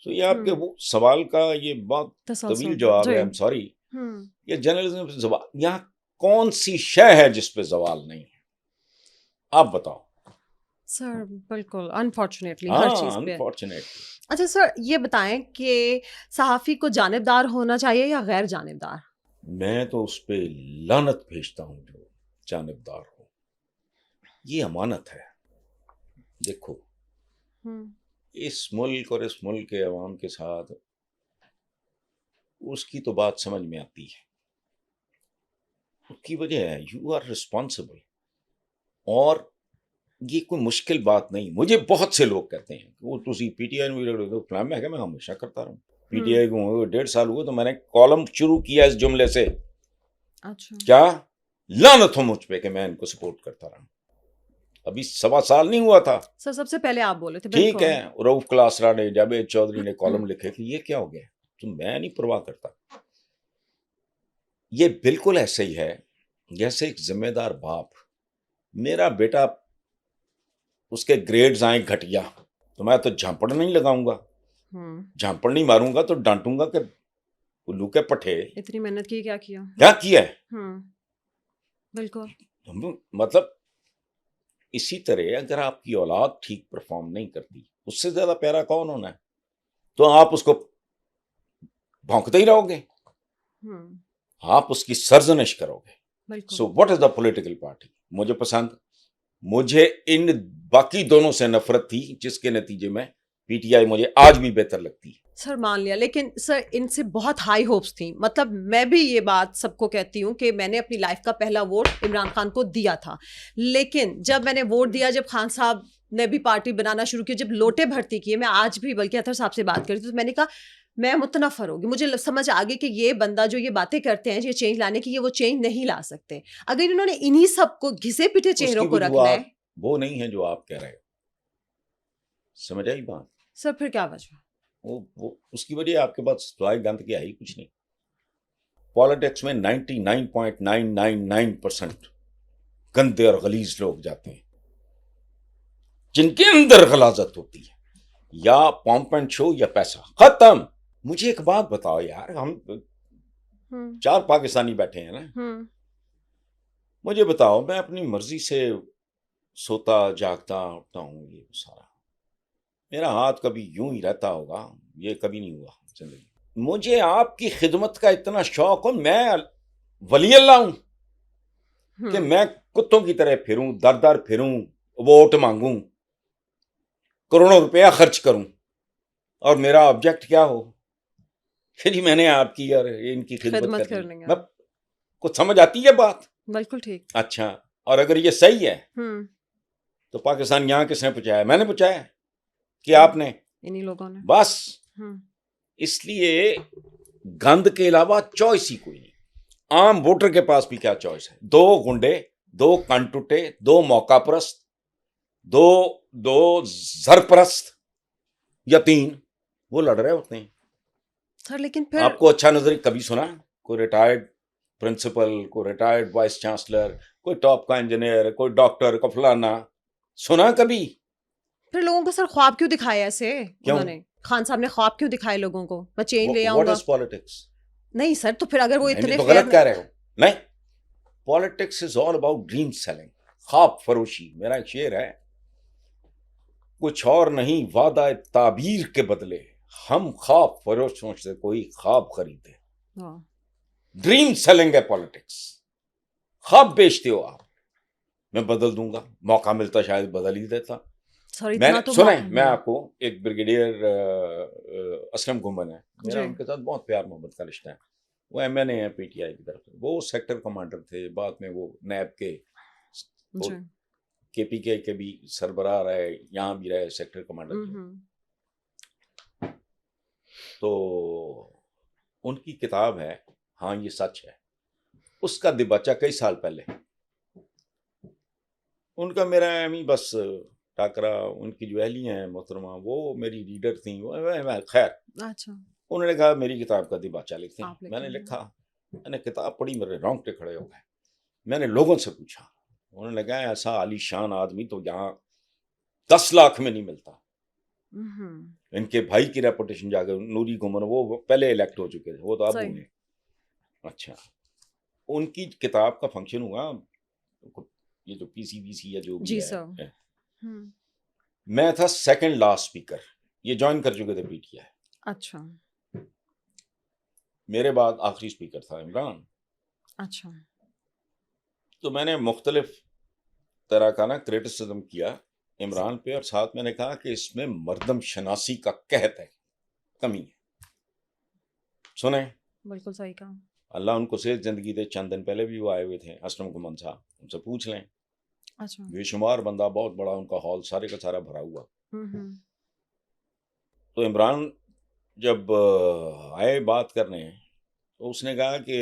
تو یہ آپ کے وہ سوال کا یہ بہت طویل جواب ہے, I'm sorry. یہ جرنلزم زوال, یہاں کون سی شے ہے جس پہ زوال نہیں ہے, آپ بتاؤ. سر بالکل انفارچونیٹلی ہر چیز پہ. اچھا سر یہ بتائیں کہ صحافی کو جانبدار ہونا چاہیے یا غیر جانبدار؟ میں تو اس پہ لعنت بھیجتا ہوں جو جانبدار ہو. یہ امانت ہے. دیکھو اس ملک اور اس ملک کے عوام کے ساتھ اس کی تو بات سمجھ میں آتی ہے. اس کی وجہ ہے یو آر رسپانسبل, اور یہ کوئی مشکل بات نہیں. مجھے بہت سے لوگ کہتے ہیں کہ وہ تسی پی ٹی آئی میں فلان, میں کہ میں ہمیشہ کرتا رہوں. پی ٹی آئی کو 1.5 سال ہوئے تو میں نے کالم شروع کیا اس جملے سے, کیا لعنت ہو مجھ پہ کہ میں ان کو سپورٹ کرتا رہا. ابھی 1.25 سال نہیں ہوا تھا. سر سب سے پہلے آپ بولے تھے. ٹھیک ہے, رؤف کلاسرا نے, جاوید چودھری نے کالم لکھے کہ یہ کیا ہو گیا, تو میں نہیں پرواہ کرتا. یہ بالکل ایسے ہی ہے جیسے ایک ذمہ دار باپ, میرا بیٹا اس کے گریڈز آئیں گھٹیا تو میں تو جھانپڑ نہیں لگاؤں گا, جھانپڑ نہیں ماروں گا, تو ڈانٹوں گا کہ الو کے پٹھے اتنی محنت کی کیا کیا ہے. بالکل. مطلب اسی طرح اگر آپ کی اولاد ٹھیک پرفارم نہیں کرتی, اس سے زیادہ پیارا کون ہونا ہے, تو آپ اس کو بھونکتے ہی رہو گے, آپ اس کی سرزنش کرو گے. So what is the political party. مجھے پسند, مجھے ان باقی دونوں سے نفرت تھی جس کے نتیجے میں پی ٹی آئی مجھے آج بھی بہتر لگتی ہے. سر مان لیا, لیکن سر ان سے بہت ہائی ہوپس تھیں. مطلب میں بھی یہ بات سب کو کہتی ہوں کہ میں نے اپنی لائف کا پہلا ووٹ عمران خان کو دیا تھا, لیکن جب میں نے ووٹ دیا, جب خان صاحب نے بھی پارٹی بنانا شروع کی, جب لوٹے بھرتی کیے, میں آج بھی بلکہ اطہر صاحب سے بات کرتی تھی, تو میں نے کہا میں متنفر ہوگی. مجھے سمجھ آ گئی کہ یہ بندہ جو یہ باتیں کرتے ہیں یہ چینج لانے کی, یہ وہ چینج نہیں لا سکتے. اگر انہوں نے انہی سب کو گھسے پٹے چہروں کو رکھنا ہے, وہ نہیں ہے جو آپ کہہ رہے ہو. سمجھ آئی بات؟ سر پھر کیا وجہ؟ وہ اس کی وجہ آپ کے پاس سوائے گند کی آئی کچھ نہیں. پالیٹکس میں 99.999% گندے اور غلیظ لوگ جاتے ہیں جن کے اندر غلاظت ہوتی ہے, یا پمپ اینڈ شو یا پیسہ, ختم. مجھے ایک بات بتاؤ یار, ہم 4 پاکستانی بیٹھے ہیں نا, مجھے بتاؤ میں اپنی مرضی سے سوتا جاگتا اٹھتا ہوں, یہ سارا میرا ہاتھ کبھی یوں ہی رہتا ہوگا, یہ کبھی نہیں ہوا زندگی. مجھے آپ کی خدمت کا اتنا شوق ہو, میں ولی اللہ ہوں کہ میں کتوں کی طرح پھروں, در در پھروں, ووٹ مانگوں, کروڑوں روپیہ خرچ کروں, اور میرا آبجیکٹ کیا ہو کہ جی میں نے آپ کی اور ان کی خدمت کرنی. میں کچھ سمجھ آتی ہے بات؟ بالکل ٹھیک. اچھا, اور اگر یہ صحیح ہے تو پاکستان یہاں کس نے پہنچایا؟ میں نے پہنچایا کہ آپ نے؟ انہی لوگوں نے. بس اس لیے گند کے علاوہ چوائس ہی کوئی نہیں. عام ووٹر کے پاس بھی کیا چوائس ہے؟ 2 گنڈے, 2 کن ٹوٹے, 2 موقع پرست, 2 زرپرست, یا 3 وہ لڑ رہے ہوتے ہیں. سر لیکن پھر آپ کو اچھا نظر کبھی سنا کوئی ریٹائرڈ پرنسپل, کوئی ریٹائرڈ وائس چانسلر, کوئی ٹاپ کا انجینئر, کوئی ڈاکٹر کا فلانا سنا کبھی؟ پھر لوگوں کو سر خواب کیوں دکھایا ایسے انہوں نے؟ خان صاحب نے خواب کیوں دکھائے لوگوں کو میں چینج لے آؤں گا؟ نہیں سر, تو پھر اگر وہ اتنے تو غلط کہہ رہے ہو. نہیں, politics is all about dream selling, خواب فروشی. میرا ایک شعر ہے, کچھ اور نہیں وعدہ تعبیر کے بدلے ہم خواب فروشوں سے کوئی خواب خریدے. ڈریم سیلنگ ہے پالیٹکس, خواب بیچتے ہو آپ. میں بدل دوں گا, موقع ملتا شاید بدل ہی دیتا. سنیں, میں آپ کو ایک بریگیڈیئر اسلم گھمن ہے, میرا ان کے ساتھ بہت پیار محبت کا رشتہ ہے. وہ ایم این اے ہیں پی ٹی آئی کی طرف سے, وہ سیکٹر کمانڈر تھے, بعد میں وہ نیب کے پی کے بھی سربراہ رہے, یہاں بھی رہے سیکٹر کمانڈر. تو ان کی کتاب ہے ہاں یہ سچ ہے, اس کا دباچہ کئی سال پہلے ان کا میرا امی بس ٹاکرا، ان کی جو اہلیہ ہیں محترمہ وہ میری ریڈر تھیں، خیر اچھا انہوں نے کہا میری کتاب کا دیباچہ لکھتے آپ ہیں. میں نے لکھیں. لکھا، میں نے کتاب پڑھی، میرے رونگٹے کھڑے ہو گئے. میں نے لوگوں سے پوچھا، انہوں نے کہا ایسا عالی شان آدمی تو یہاں 10 لاکھ میں نہیں ملتا. ان کے بھائی کی ریپوٹیشن جا کے نوری گمن، وہ پہلے الیکٹ ہو چکے تھے، وہ تو اب صحیح. ہوئے. اچھا ان کی کتاب کا فنکشن ہوا، یہ جو پی سی بی سی یا جو بھی جی ہے، سر. میں تھا سیکنڈ لاسٹ اسپیکر، یہ جوائن کر چکے تھے پی ٹی آئی. اچھا میرے بعد آخری اسپیکر تھا عمران. اچھا تو میں نے مختلف طرح کا نا کریٹیسزم کیا عمران پہ، اور ساتھ میں نے کہا کہ اس میں مردم شناسی کا قحط ہے، کمی ہے. سنیں، بالکل صحیح کہا. اللہ ان کو صحت زندگی دے. چند دن پہلے بھی وہ آئے ہوئے تھے اسلم گمن صاحب، ان سے پوچھ لیں. اچھا بے شمار بندہ، بہت بڑا ان کا ہال سارے کا سارا بھرا ہوا. تو عمران جب آئے بات کرنے تو اس نے کہا کہ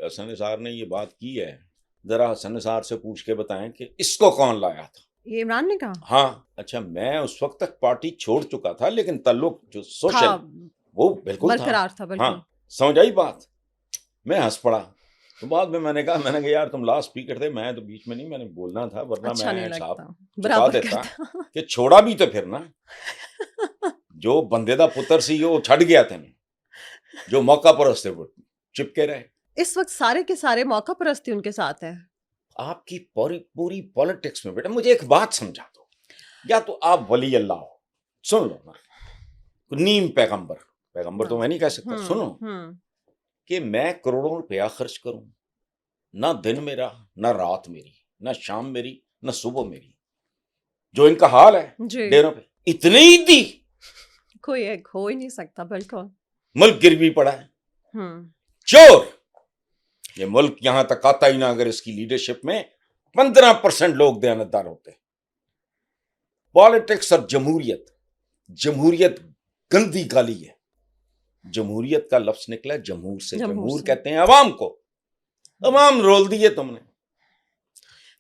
حسن نثار نے یہ بات کی ہے، ذرا حسن نثار سے پوچھ کے بتائیں کہ اس کو کون لایا تھا. یہ عمران نے کہا؟ ہاں. اچھا میں اس وقت تک پارٹی چھوڑ چکا تھا، لیکن تعلق جو سوشل وہ بالکل برقرار تھا. ہاں سمجھ آئی بات. میں ہنس پڑا. تو بعد میں نے کہا یار تم لاسٹ اسپیکر تھے، میں تو بیچ میں نہیں، میں نے بولنا تھا، ورنہ اچھا میں نہیں صاحب لگتا چکا دیتا کہ چھوڑا بھی تو پھر نا جو بندے دا پتر سی وہ چھڑ گیا تھے، جو موقع پرست تھے وہ چپکے رہے. اس وقت سارے کے سارے موقع پرستی ان کے ساتھ ہے. آپ کی پوری پالیٹکس میں بیٹا مجھے ایک بات سمجھا دو، یا تو آپ ولی اللہ ہو، سن لو نا، نیم پیغمبر تو میں نہیں کہہ سکتا، سنو کہ میں کروڑوں روپیہ خرچ کروں، نہ دن میرا، نہ رات میری، نہ شام میری، نہ صبح میری، جو ان کا حال ہے ڈیروں پہ اتنی ہی دی، کوئی ایک ہو ہی نہیں سکتا. بالکل ملک گروی پڑا ہے. چور یہ ملک یہاں تک آتا ہی نہ اگر اس کی لیڈرشپ میں 15% لوگ دیانتدار ہوتے. پالیٹکس اور جمہوریت گندی گالی ہے. جمہوریت کا لفظ نکلا جمہور سے، جمہور کہتے ہیں عوام کو. عوام رول دیے تم نے.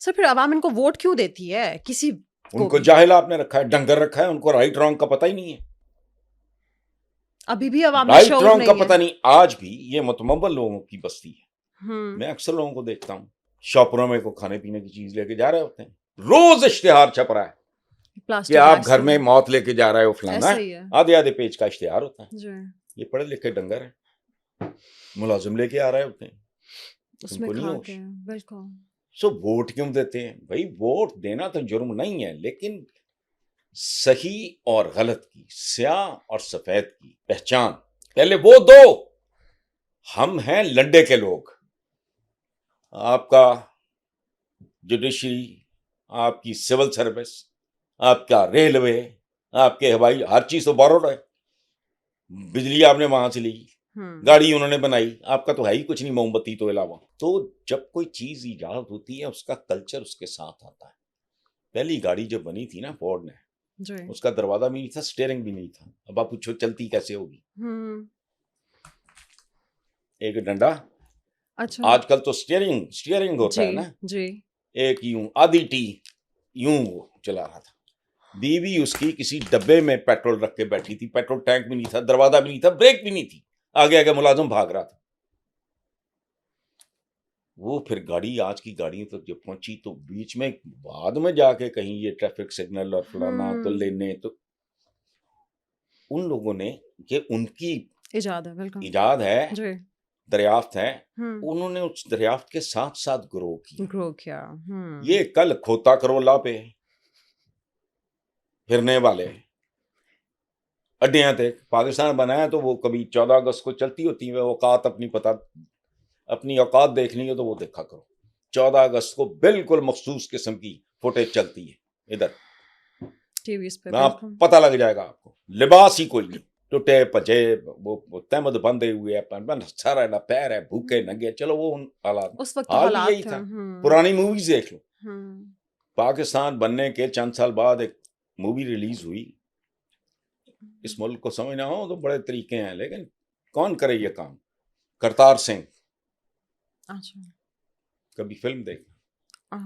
سر پھر عوام ان کو ووٹ کیوں دیتی ہے؟ کسی ان کو جاہل آپ نے رکھا ہے، ڈنگر رکھا ہے، ان کو رائٹ رانگ کا پتہ ہی نہیں ہے. ابھی بھی عوام میں رائٹ شعور رانگ کا نہیں پتہ نہیں. آج بھی یہ متمول لوگوں کی بستی ہے. میں اکثر لوگوں کو دیکھتا ہوں شاپروں میں کو کھانے پینے کی چیز لے کے جا رہے ہوتے ہیں، روز اشتہار چھپ رہا ہے کہ آپ گھر میں موت لے کے جا رہے ہو فلانا، آدھے پیج کا اشتہار ہوتا ہے. یہ پڑھے لکھے ڈنگر ہیں، ملازم لے کے آ رہے ہوتے ہیں، ان کو نہیں ہوش. بالکل. سو ووٹ کیوں دیتے ہیں بھائی؟ ووٹ دینا تو جرم نہیں ہے، لیکن صحیح اور غلط کی، سیاہ اور سفید کی پہچان پہلے وہ دو. ہم ہیں لنڈے کے لوگ. آپ کا جوڈیشری، آپ کی سول سروس، آپ کا ریلوے، آپ کے ہوائی، ہر چیز تو بورڈ ہے. بجلی آپ نے وہاں سے لی، گاڑی انہوں نے بنائی، آپ کا تو ہے ہی کچھ نہیں موم بتی تو علاوہ. تو جب کوئی چیز ایجاد ہوتی ہے اس کا کلچر اس کے ساتھ آتا ہے. پہلی گاڑی جب بنی تھی نا فورڈ نے، اس کا دروازہ بھی نہیں تھا، سٹیئرنگ بھی نہیں تھا. اب آپ پوچھو چلتی کیسے ہوگی؟ ایک ڈنڈا. آج کل تو سٹیئرنگ ہوتا ہے نا، ایک یوں آدھی ٹی یوں وہ چلا رہا تھا. بیوی اس کی کسی ڈبے میں پیٹرول رکھ کے بیٹھی تھی، پیٹرول ٹینک بھی نہیں تھا، دروازہ بھی نہیں تھا، بریک بھی نہیں تھی، آگے آگے ملازم بھاگ رہا تھا. وہ پھر گاڑی آج کی گاڑیوں تک جب پہنچی تو بیچ میں بعد میں جا کے کہیں یہ ٹریفک سگنل اور فلانا تو لینے، تو ان لوگوں نے کہ ان کی ایجاد ہے، دریافت ہے، انہوں نے اس دریافت کے ساتھ ساتھ گرو کیا. یہ کل کھوتا کرولا پہ پھرنے والے اڈیاں تھے. پاکستان بنایا تو وہ کبھی 14 اگست کو چلتی ہوتی ہے اوقات، اپنی اوقات دیکھنی ہو تو وہ دیکھا کرو. 14 اگست کو بالکل مخصوص قسم کی فوٹیج چلتی ہے ادھر ٹی وی پہ، پتہ لگ جائے گا آپ کو. لباس ہی کوئی نہیں، ٹوٹے پجے، وہ تہمد بندھے ہوئے، سارا نہ پیر ہے، بھوکے ننگے. چلو وہ حال بھی یہی تھا. پرانی موویز دیکھ لو. پاکستان بننے کے چند سال بعد ایک مووی ریلیز ہوئی. اس ملک کو سمجھنا ہو تو بڑے طریقے ہیں، لیکن کون کرے یہ کام؟ کرتار سنگھ. کبھی فلم دیکھنا،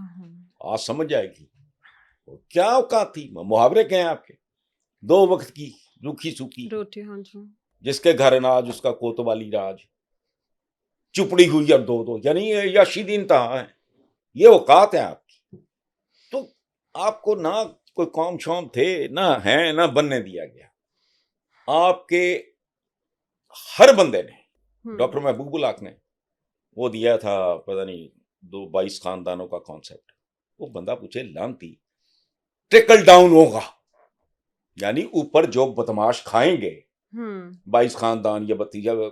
آج سمجھ جائے گی. کیا اوقات تھی. محاورے کہیں آپ کے, 2 وقت کی روکھی سوکھی روٹی, ہاں جی, جس کے گھر اناج اس کا کوتوالی راج, چپڑی ہوئی اور 2 یعنی یاشی دین تہا ہے. یہ اوقات ہیں آپ کی. تو آپ کو نہ کوئی قوم شوم تھے, نہ ہیں, نہ بننے دیا گیا. آپ کے ہر بندے نے, ڈاکٹر محبوب الحق نے وہ دیا تھا پتہ نہیں 22 خاندانوں کا کانسیپٹ. وہ بندہ پوچھے لانتی ٹرکل ڈاؤن ہوگا, یعنی اوپر جو بدماش کھائیں گے 22 خاندان یا 32,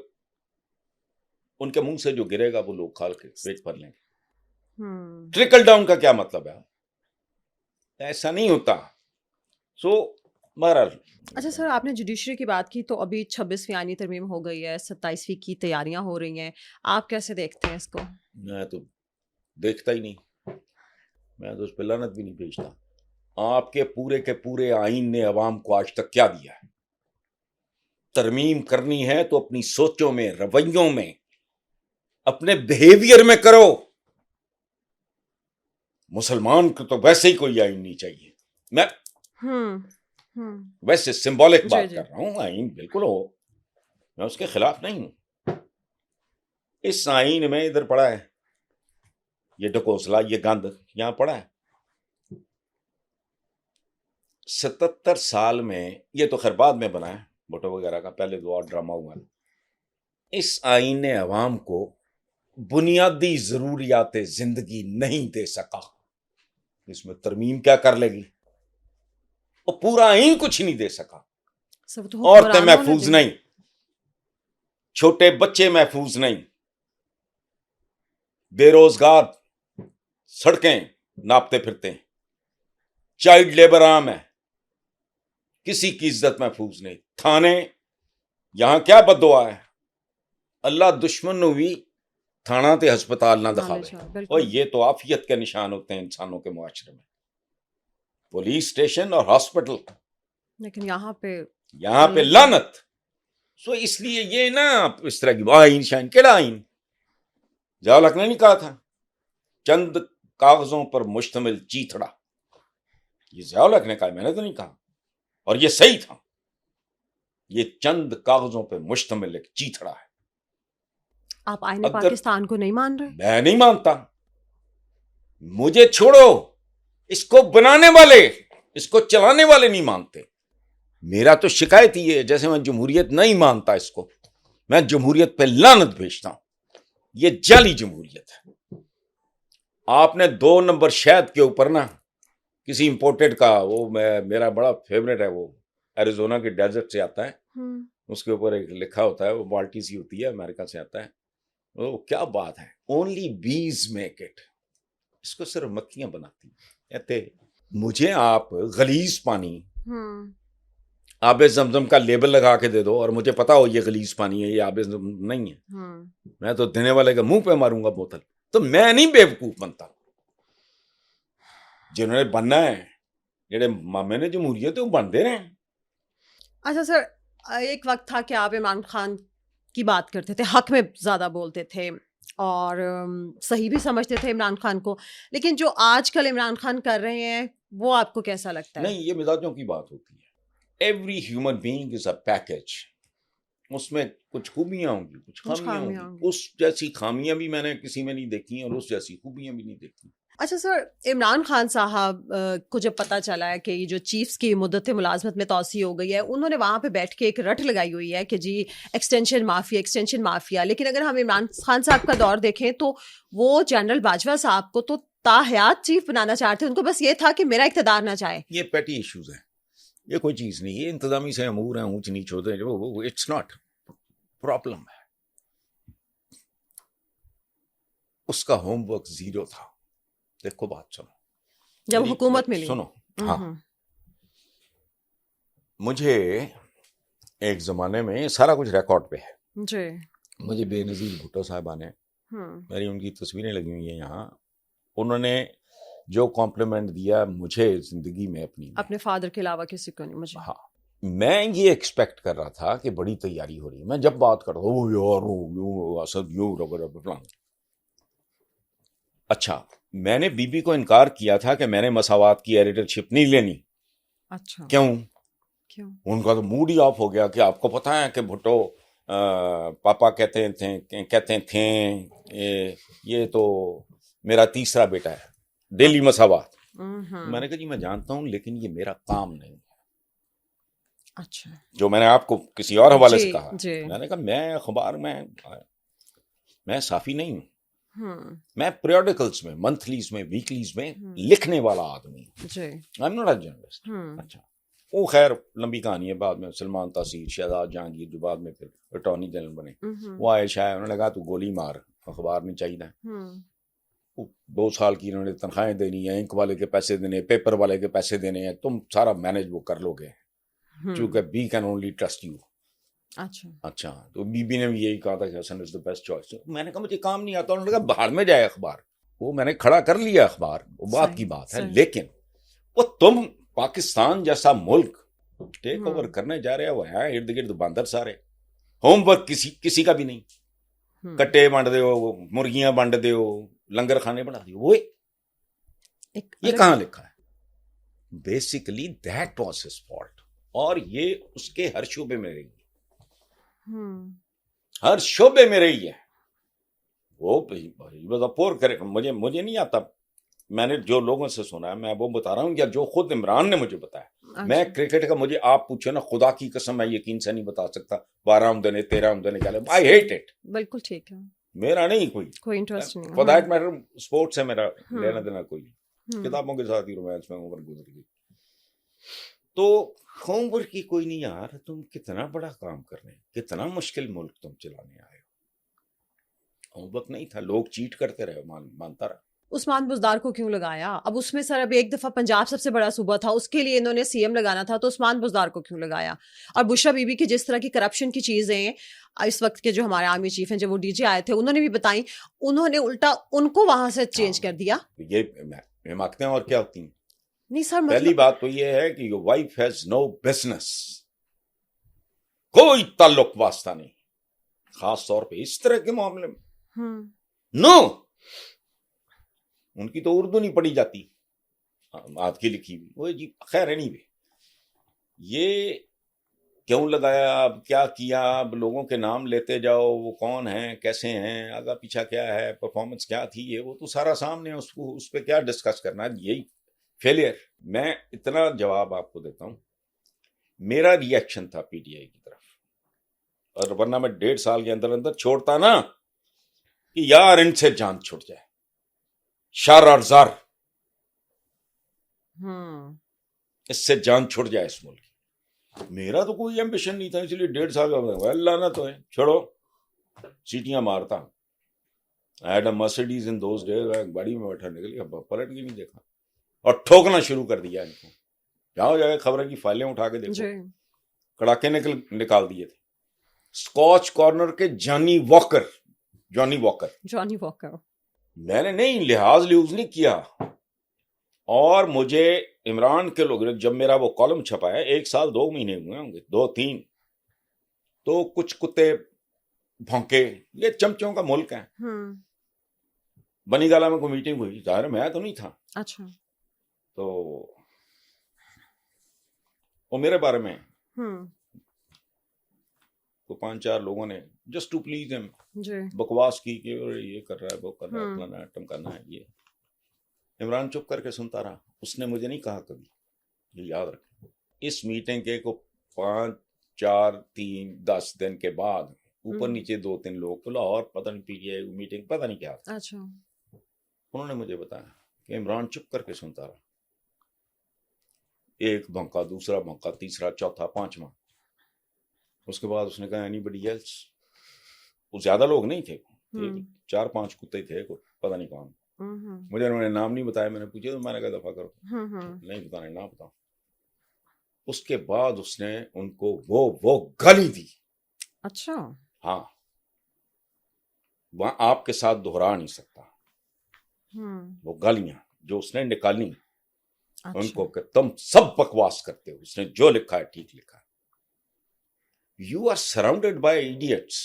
ان کے منہ سے جو گرے گا وہ لوگ کھال کے پیٹ بھر لیں گے. ٹرکل ڈاؤن کا کیا مطلب ہے؟ ایسا نہیں ہوتا. سو بہرحال. اچھا سر, آپ نے جوڈیشری کی بات کی, تو ابھی 26ویں آئینی ترمیم ہو گئی ہے, 27ویں کی تیاریاں ہو رہی ہیں, آپ کیسے دیکھتے ہیں اس کو؟ میں تو دیکھتا ہی نہیں, میں تو اس پہ لعنت بھی نہیں بھیجتا. آپ کے پورے آئین نے عوام کو آج تک کیا دیا ہے؟ ترمیم کرنی ہے تو اپنی سوچوں میں, رویوں میں, اپنے بیہیویئر میں کرو. مسلمان کو تو ویسے ہی کوئی آئین نہیں چاہیے. میں ویسے سمبولک بات کر رہا ہوں. آئین بالکل ہو, میں اس کے خلاف نہیں ہوں. اس آئین میں ادھر پڑا ہے یہ ڈکوسلا, یہ گند یہاں پڑا ہے. 77 سال میں, یہ تو خیر بعد میں بنا ہے بھٹو وغیرہ کا, پہلے تو اور ڈرامہ ہوا ہے. اس آئین نے عوام کو بنیادی ضروریات زندگی نہیں دے سکا. اس میں ترمیم کیا کر لے گی؟ اور پورا آئین کچھ نہیں دے سکا. عورتیں محفوظ نہیں, چھوٹے بچے محفوظ نہیں, بے روزگار سڑکیں ناپتے پھرتے ہیں, چائلڈ لیبر عام ہے, کسی کی عزت محفوظ نہیں. تھانے یہاں کیا بد دعا ہے, اللہ دشمن نو بھی تھانہ تے ہسپتال نہ دکھاوے. اور یہ تو عافیت کے نشان ہوتے ہیں انسانوں کے معاشرے میں, پولیس اسٹیشن اور ہاسپٹل. لیکن یہاں پہ لعنت. سو اس لیے یہ نا اس طرح کی آئین شائن, کیڑا آئین؟ ضیاء الحق نے نہیں کہا تھا چند کاغذوں پر مشتمل چیتڑا؟ یہ ضیاء الحق نے کہا, میں نے تو نہیں کہا. اور یہ صحیح تھا, یہ چند کاغذوں پہ مشتمل ایک چیتڑا ہے. آپ آئین پاکستان کو نہیں مان رہے؟ میں نہیں مانتا. مجھے چھوڑو, اس کو بنانے والے, اس کو چلانے والے نہیں مانتے. میرا تو شکایت ہی ہے, جیسے میں جمہوریت نہیں مانتا اس کو, میں جمہوریت پہ لعنت بھیجتا ہوں. یہ جعلی جمہوریت ہے. آپ نے 2 نمبر شہد کے اوپر نا کسی امپورٹڈ کا, وہ میرا بڑا فیوریٹ ہے, وہ ایریزونا کے ڈیزرٹ سے آتا ہے, اس کے اوپر ایک لکھا ہوتا ہے, وہ بالٹی سی ہوتی ہے, امریکہ سے آتا ہے. وہ کیا بات ہے, اونلی بیز میک اٹ. اس کو صرف مکھیاں بناتی ہیں. کہتے مجھے آپ غلیظ پانی آب زمزم کا لیبل لگا کے دے دو اور مجھے پتا ہو یہ غلیظ پانی ہے, یہ آب زمزم نہیں ہے, میں تو دینے والے کے منہ پہ ماروں گا بوتل. تو میں نہیں بیوقوف بنتا. جنہوں نے بننا ہے, جڑے مامے نے جمہوریت وہ بنتے رہے. اچھا سر, ایک وقت تھا کہ آپ عمران خان کی بات کرتے تھے, حق میں زیادہ بولتے تھے اور صحیح بھی سمجھتے تھے عمران خان کو, لیکن جو آج کل عمران خان کر رہے ہیں وہ آپ کو کیسا لگتا ہے؟ نہیں, یہ مزاجوں کی بات ہوتی ہے. Every human being is a package. اس میں کچھ خوبیاں ہوں گی, کچھ خامیاں ہوں گی. اس جیسی خامیاں بھی میں نے کسی میں نہیں دیکھی اور اس جیسی خوبیاں بھی نہیں دیکھی. اچھا سر, عمران خان صاحب کو جب پتہ چلا ہے کہ یہ جو چیفز کی مدت ملازمت میں توسیع ہو گئی ہے, انہوں نے وہاں پہ بیٹھ کے ایک رٹ لگائی ہوئی ہے کہ جی ایکسٹینشن مافیا. لیکن اگر ہم عمران خان صاحب کا دور دیکھیں تو وہ جنرل باجوہ صاحب کو تو تاحیات چیف بنانا چاہتے, ان کو بس یہ تھا کہ میرا اقتدار نہ جائے. یہ پیٹی ایشوز ہیں, یہ کوئی چیز نہیں, یہ انتظامی سے امور ہیں, اونچ نیچ ہوتے ہیں, اٹس ناٹ پرابلم ہے. اس کا ہوم ورک 0 تھا. دیکھو بات سنو, جب حکومت ملی سنو. ہاں, مجھے ایک زمانے میں سارا کچھ ریکارڈ پہ ہے جی. مجھے بے نظیر بھٹو صاحبہ نے, میری ان کی تصویریں لگی ہوئی ہیں یہاں, انہوں نے جو کمپلیمنٹ دیا مجھے زندگی میں اپنے فادر کے علاوہ کسی کو نہیں مجھے. ہاں, میں یہ ایکسپیکٹ کر رہا تھا کہ بڑی تیاری ہو رہی ہے. میں جب بات کرتا ہوں یار اسد یوں رگڑ. اچھا, میں نے بی بی کو انکار کیا تھا کہ میں نے مساوات کی ایڈیٹرشپ نہیں لینی. اچھا کیوں؟ کیوں؟ ان کا تو موڈ ہی آف ہو گیا کہ آپ کو پتہ ہے کہ بھٹو پاپا کہتے تھے یہ تو میرا تیسرا بیٹا ہے, ڈیلی مساوات. میں نے کہا جی میں جانتا ہوں لیکن یہ میرا کام نہیں ہے. اچھا, جو میں نے آپ کو کسی اور حوالے سے کہا, میں نے کہا میں اخبار میں صحافی نہیں ہوں, میں پیریوڈیکلز میں, منتھلیز میں, ویکلیز میں لکھنے والا آدمی ہوں. I'm not a journalist. اچھا, وہ خیر لمبی کہانی ہے. بعد میں سلمان تاثیر, شہزاد جہانگیر جو بعد میں پھر اٹارنی جنرل بنے, وہ آئے شاید, انہوں نے کہا تو گولی مار, اخبار نہیں چاہیے. 2 سال کی انہوں نے تنخواہیں دینی ہیں, انک والے کے پیسے دینے, پیپر والے کے پیسے دینے ہیں, تم سارا مینج وہ کر لو گے چونکہ we can only trust you. اچھا, تو بی بی نے بھی یہی کہا تھا کہ حسن از دی بیسٹ چوائس. میں نے کہا مجھے کام نہیں آتا. انہوں نے کہا باہر میں جائے اخبار. وہ میں نے کھڑا کر لیا اخبار, وہ بات کی بات ہے, لیکن وہ تم پاکستان جیسا ملک ٹیک اوور کرنے جا رہے ہو, ہے ارد گرد باندر سارے, ہوم ورک کسی کا بھی نہیں, کٹے بانٹ دے ہو, مرغیاں بانٹ دے ہو, لنگر خانے بنا دیو. وہ یہ کہاں لکھا ہے؟ Basically that was his fault. اور یہ اس کے ہر شعبے میں رہی ہے, ہر شعبے میں رہی ہے. وہ پور کرے, مجھے نہیں آتا. میں نے جو لوگوں سے سنا ہے میں وہ بتا رہا ہوں, یا جو خود عمران نے مجھے بتایا. میں کرکٹ کا, مجھے آپ پوچھو نا, خدا کی قسم میں یقین سے نہیں بتا سکتا 12 آمدنی 13 آمدنی کیا. I hate it. بالکل ٹھیک ہے, میرا نہیں کوئی انٹرسٹ نہیں. فار دیٹ میٹر اسپورٹس سے میرا لینا دینا کوئی, کتابوں کے ساتھ ہی رومانس میں عمر گزر گئی. تو ہوم ورک کی کوئی نہیں یار. تم کتنا بڑا کام کرنے, کتنا مشکل ملک تم چلانے آئے ہو. ہوم ورک نہیں تھا, لوگ چیٹ کرتے رہے, مانتا رہا. عثمان بزدار کو کیوں لگایا؟ اب اس میں سر اب ایک دفعہ پنجاب سب سے بڑا صوبہ تھا, اس کے لیے انہوں نے سی ایم لگانا تھا, تو عثمان بزدار کو کیوں لگایا؟ اور بشرا بی بی کی جس طرح کی کرپشن کی چیزیں اس وقت کے جو ہمارے آرمی چیف ہیں, جب وہ ڈی جی آئے تھے, انہوں نے بھی بتائیں, انہوں نے الٹا ان کو وہاں سے چینج کر دیا. یہ حماقتیں اور کیا ہوتی ہیں؟ نہیں سر, پہلی بات تو یہ ہے کہ your wife has no business, کوئی تعلق واسطہ نہیں, خاص طور پہ اس طرح کے معاملے میں. نو, ان کی تو اردو نہیں پڑھی جاتی, ہاتھ کی لکھی ہوئی. وہ جی خیر ہے نہیں. یہ کیوں لگایا, اب کیا کیا, اب لوگوں کے نام لیتے جاؤ, وہ کون ہیں, کیسے ہیں, آگا پیچھا کیا ہے, پرفارمنس کیا تھی, یہ وہ تو سارا سامنے, اس پہ کیا ڈسکس کرنا ہے. یہی فیلئر. میں اتنا جواب آپ کو دیتا ہوں, میرا ریئیکشن تھا پی ٹی آئی کی طرف, اور ورنہ میں 1.5 سال کے اندر چھوڑتا نا کہ یار ان سے جان چھوٹ جائے, شر اور زار, اس سے جان چھوٹ جائے اس ملک کی. میرا تو کوئی ایمبیشن نہیں تھا, اس لیے 1.5 سال کا اللہ نہ تو ہے, چھوڑو سیٹیاں مارتا. I had a Mercedes in those days, گاڑی میں بیٹھا نکل گیا, پلٹ کے نہیں دیکھا, اور ٹھوکنا شروع کر دیا ان کو. جاؤ جائے خبریں کی فائلیں اٹھا کے دیکھو, کڑاکے نکال دیے تھے. اسکاچ کارنر کے جانی واکر میں نے نہیں لحاظ نہیں کیا. اور مجھے عمران کے لوگ جب میرا وہ کالم چھپا ہے, 1 سال 2 مہینے ہوئے ہوں گے, 2-3, تو کچھ کتے بھونکے, یہ چمچوں کا ملک ہے. بنی گالا میں کوئی میٹنگ ہوئی, ظاہر میں تو نہیں تھا. اچھا, تو وہ میرے بارے میں تو 5-4 لوگوں نے جسٹ ٹو پلیز ہم بکواس کی کہ یہ کر رہا ہے, وہ کر رہا ہے, فلانا ٹمکانا ہے. یہ عمران چپ کر کے سنتا رہا. اس نے مجھے نہیں کہا کبھی, یہ یاد رکھیں. اس میٹنگ کے کو 5, 4, 3, 10 دن کے بعد اوپر نیچے 2-3 لوگ تو لاہور پتہ نہیں پی ٹی آئی میٹنگ پتہ نہیں کیا, اچھا, انہوں نے مجھے بتایا کہ عمران چپ کر کے سنتا رہا. ایک بھونکا, دوسرا بھونکا, تیسرا, چوتھا, 5واں. اس کے بعد اس نے کہا اینی بڈی ایلس. وہ زیادہ لوگ نہیں تھے, 4-5 کتے تھے, پتہ نہیں کون. مجھے انہوں نے نام نہیں بتایا. میں نے پوچھا تو میں نے کہا دفعہ کرو, نہیں بتانا, نہ بتاؤ. اس کے بعد اس نے ان کو وہ گالی دی. اچھا, ہاں, وہاں آپ کے ساتھ دہرا نہیں سکتا. وہ گالیاں جو اس نے نکالی ان کو کہ تم سب بکواس کرتے ہو, اس نے جو لکھا ہے ٹھیک لکھا ہے. You are surrounded by idiots.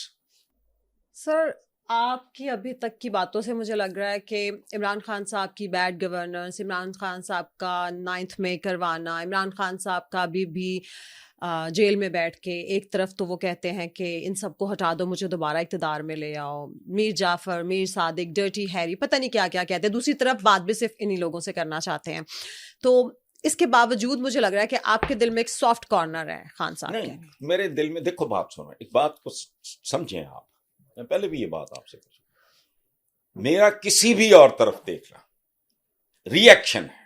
سر آپ کی ابھی تک کی باتوں سے مجھے لگ رہا ہے کہ عمران خان صاحب کی بیڈ گورننس، عمران خان صاحب کا 9th میں کروانا، عمران خان صاحب کا ابھی بھی جیل میں بیٹھ کے ایک طرف تو وہ کہتے ہیں کہ ان سب کو ہٹا دو، مجھے دوبارہ اقتدار میں لے آؤ، میر جعفر، میر صادق، ڈرٹی ہیری، پتہ نہیں کیا کیا کہتے ہیں، دوسری طرف بات بھی صرف انہی لوگوں سے کرنا چاہتے ہیں. تو اس کے باوجود مجھے لگ رہا ہے کہ آپ کے دل میں ایک سافٹ کارنر ہے خان صاحب کے. میرے دل میں دیکھو بات سنو، ایک بات کو سمجھیں آپ، میں پہلے بھی یہ بات آپ سے کر، میرا کسی بھی اور طرف دیکھنا ری ایکشن ہے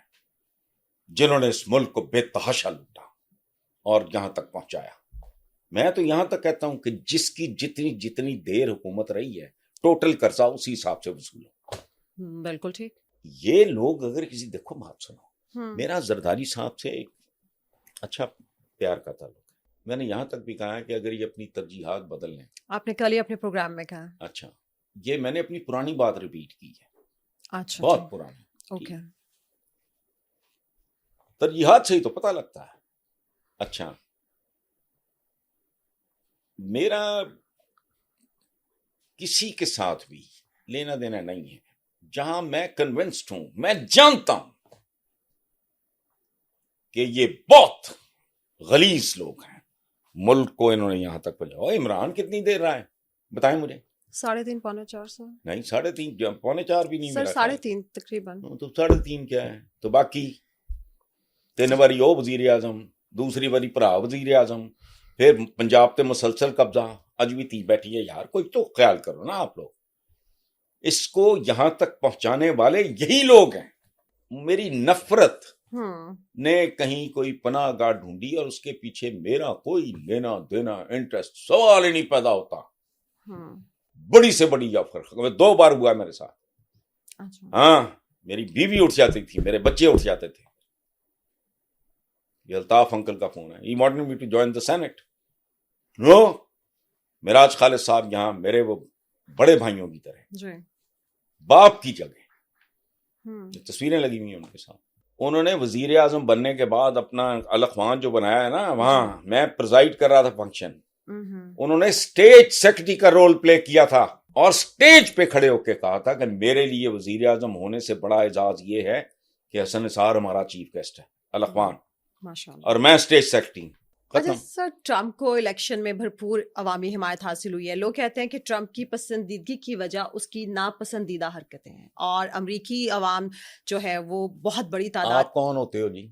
جنہوں نے اس ملک کو بے تحاشا لوٹا اور یہاں تک پہنچایا. میں تو یہاں تک کہتا ہوں کہ جس کی جتنی دیر حکومت رہی ہے ٹوٹل قرضہ اسی حساب سے وصولو. بالکل ٹھیک. یہ لوگ اگر کسی، دیکھو بات سنو، میرا زرداری صاحب سے ایک اچھا پیار کا تعلق ہے. میں نے یہاں تک بھی کہا ہے کہ اگر یہ اپنی ترجیحات بدل لیں. آپ نے کل ہی اپنے پروگرام میں کہا. اچھا، یہ میں نے اپنی پرانی بات ریپیٹ کی ہے. اچھا، بہت پرانی. اوکے، ترجیحات سے ہی تو پتہ لگتا ہے. اچھا، میرا کسی کے ساتھ بھی لینا دینا نہیں ہے. جہاں میں کنونسڈ ہوں، میں جانتا ہوں کہ یہ بہت غلیظ لوگ ہیں، ملک کو انہوں نے یہاں تک پہنچایا. عمران کتنی دیر رہا ہے بتائیں مجھے؟ 3.5 پونے 4 سال نہیں، 3.5 پونے 4 بھی نہیں، سر 3.5 تقریباً. تو 3.5 کیا ہے؟ تو باقی 3 باری وہ وزیر اعظم، دوسری باری بھرا وزیر اعظم، پھر پنجاب تے مسلسل قبضہ، اج بھی تھی بیٹھی ہے. یار کوئی تو خیال کرو نا آپ لوگ. اس کو یہاں تک پہنچانے والے یہی لوگ ہیں. میری نفرت نے کہیں کوئی پناہ گاہ ڈھونڈی اور اس کے پیچھے میرا کوئی لینا دینا انٹرسٹ سوال ہی نہیں پیدا ہوتا. بڑی سے بڑی آفر 2 بار ہوا میرے ساتھ. ہاں، میری بیوی اٹھ جاتی تھی، میرے بچے اٹھ جاتے تھے. یہ الطاف انکل کا فون ہے. He wanted me to join the Senate. No, میراج خالد صاحب یہاں میرے وہ بڑے بھائیوں کی طرح باپ کی جگہ. تصویریں لگی ہوئی ہیں ان کے ساتھ. انہوں نے وزیر اعظم بننے کے بعد اپنا الاخوان جو بنایا ہے نا، وہاں میں پریزائڈ کر رہا تھا فنکشن. انہوں نے اسٹیج سیکرٹری کا رول پلے کیا تھا اور اسٹیج پہ کھڑے ہو کے کہا تھا کہ میرے لیے وزیر اعظم ہونے سے بڑا اعزاز یہ ہے کہ حسن نثار ہمارا چیف گیسٹ ہے، الاخوان، اور میں اسٹیج سیکرٹری. اچھا سر، ٹرمپ کو الیکشن میں بھرپور عوامی حمایت حاصل ہوئی ہے. لوگ کہتے ہیں کہ ٹرمپ کی پسندیدگی کی وجہ اس کی ناپسندیدہ حرکتیں ہیں، اور امریکی عوام جو ہے وہ بہت بڑی تعداد. آپ کون ہوتے ہو جی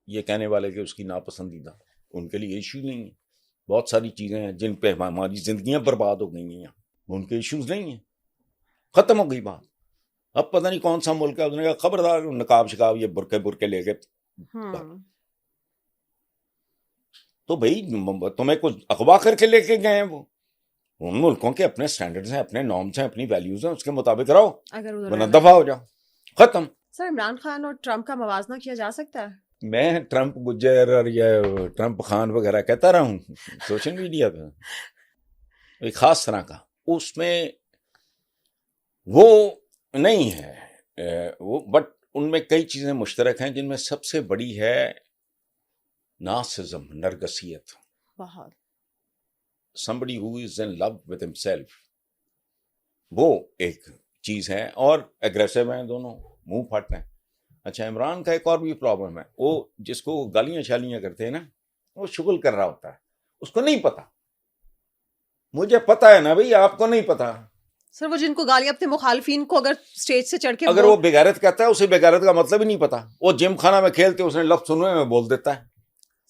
یہ کہنے والے کہ اس کی ناپسندیدہ؟ ان کے لیے ایشو نہیں ہے. بہت ساری چیزیں ہیں جن پہ ہماری زندگیاں برباد ہو گئی ہیں، ان کے ایشوز نہیں ہیں. ختم ہو گئی بات. اب پتہ نہیں کون سا ملک ہے، اس نے کہا خبردار نقاب شکاب یہ برقے لے کے. تو بھائی تمہیں کچھ اغوا کر کے لے کے گئے ہیں. وہ ان ملکوں کے اپنے سٹینڈرڈز ہیں، اپنے نارمز ہیں، اپنی ویلیوز ہیں، اس کے مطابق رہو، ورنہ دفعہ ہو جاؤ، ختم. سر، عمران خان اور ٹرمپ کا موازنہ کیا جا سکتا ہے؟ میں ٹرمپ گجر اور یہ ٹرمپ خان وغیرہ کہتا رہا ہوں سوشل میڈیا پہ، ایک خاص طرح کا. اس میں وہ نہیں ہے وہ، بٹ ان میں کئی چیزیں مشترک ہیں، جن میں سب سے بڑی ہے نارسزم، نرگسیت. بہت. somebody who is in love with himself، وہ ایک چیز ہے. اور اگریسو ہیں دونوں، منہ پھٹ ہیں. اچھا، عمران کا ایک اور بھی پرابلم ہے، وہ جس کو گالیاں شالیاں کرتے ہیں نا، وہ شغل کر رہا ہوتا ہے، اس کو نہیں پتا. مجھے پتا ہے نا بھائی، آپ کو نہیں پتا. سر، وہ جن کو گالیاں اپنے مخالفین کو اگر سٹیج سے چڑھ کے اگر وہ بغیرت کہتا ہے، اسے بغیرت کا مطلب ہی نہیں پتا. وہ جم خانہ میں کھیلتے اس نے لفظ سنے میں بول دیتا ہے.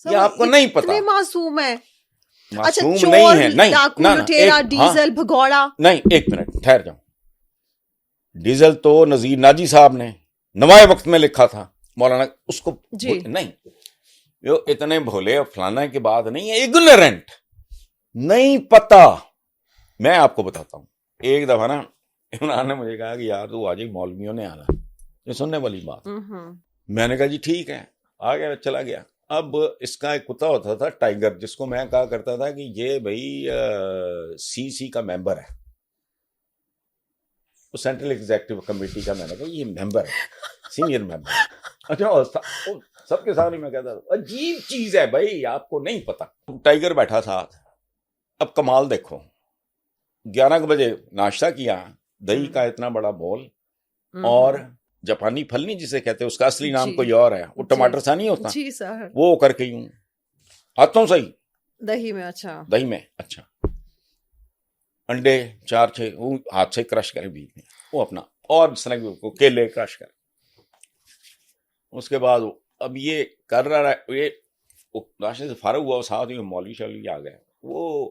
یہ آپ کو نہیں پتا. معصوم ہے. معصوم نہیں ہے. نہیں، ڈیزل بھگوڑا. نہیں، ایک منٹ ٹھہر جاؤ. ڈیزل تو نذیر ناجی صاحب نے نوائے وقت میں لکھا تھا، مولانا. اس کو نہیں، وہ اتنے بھولے فلانا کی بات نہیں ہے. اگنورنٹ، نہیں پتا. میں آپ کو بتاتا ہوں. ایک دفعہ نا عمران نے مجھے کہا کہ یار تو آج مولویوں نے آنا، یہ سننے والی بات. میں نے کہا جی ٹھیک ہے، آ گیا، چلا گیا. اب اس کا ایک کتا ہوتا تھا ٹائیگر، جس کو میں کہا کرتا تھا کہ یہ بھائی سی کا ممبر ہے، وہ سینٹرل ایگزیکٹو کمیٹی کا. میں نے کہا یہ ممبر ہے، سینئر ممبر. اچھا، سب کے سامنے میں کہتا تھا عجیب چیز ہے بھائی، آپ کو نہیں پتا. ٹائیگر بیٹھا ساتھ. اب کمال دیکھو، 11 بجے ناشتہ کیا, دہی کا اتنا بڑا بول, اور جاپانی پھل نہیں جسے کہتے ہیں, اس کا اصلی نام کوئی اور ہے, وہ ٹماٹر سا نہیں ہوتا, جی سر, وہ کر کے یوں ہاتھوں سے ہی دہی میں, اچھا دہی میں, اچھا انڈے 4-6 وہ ہاتھ سے کرش کرے بیچ میں, وہ اپنا, اور اس طرح کو کیلے کرش کر. اس کے بعد اب یہ کر رہا ہے, یہ ناشتے سے فارغ ہوا, ساتھ ہی مولوی شولوی آ گئے, وہ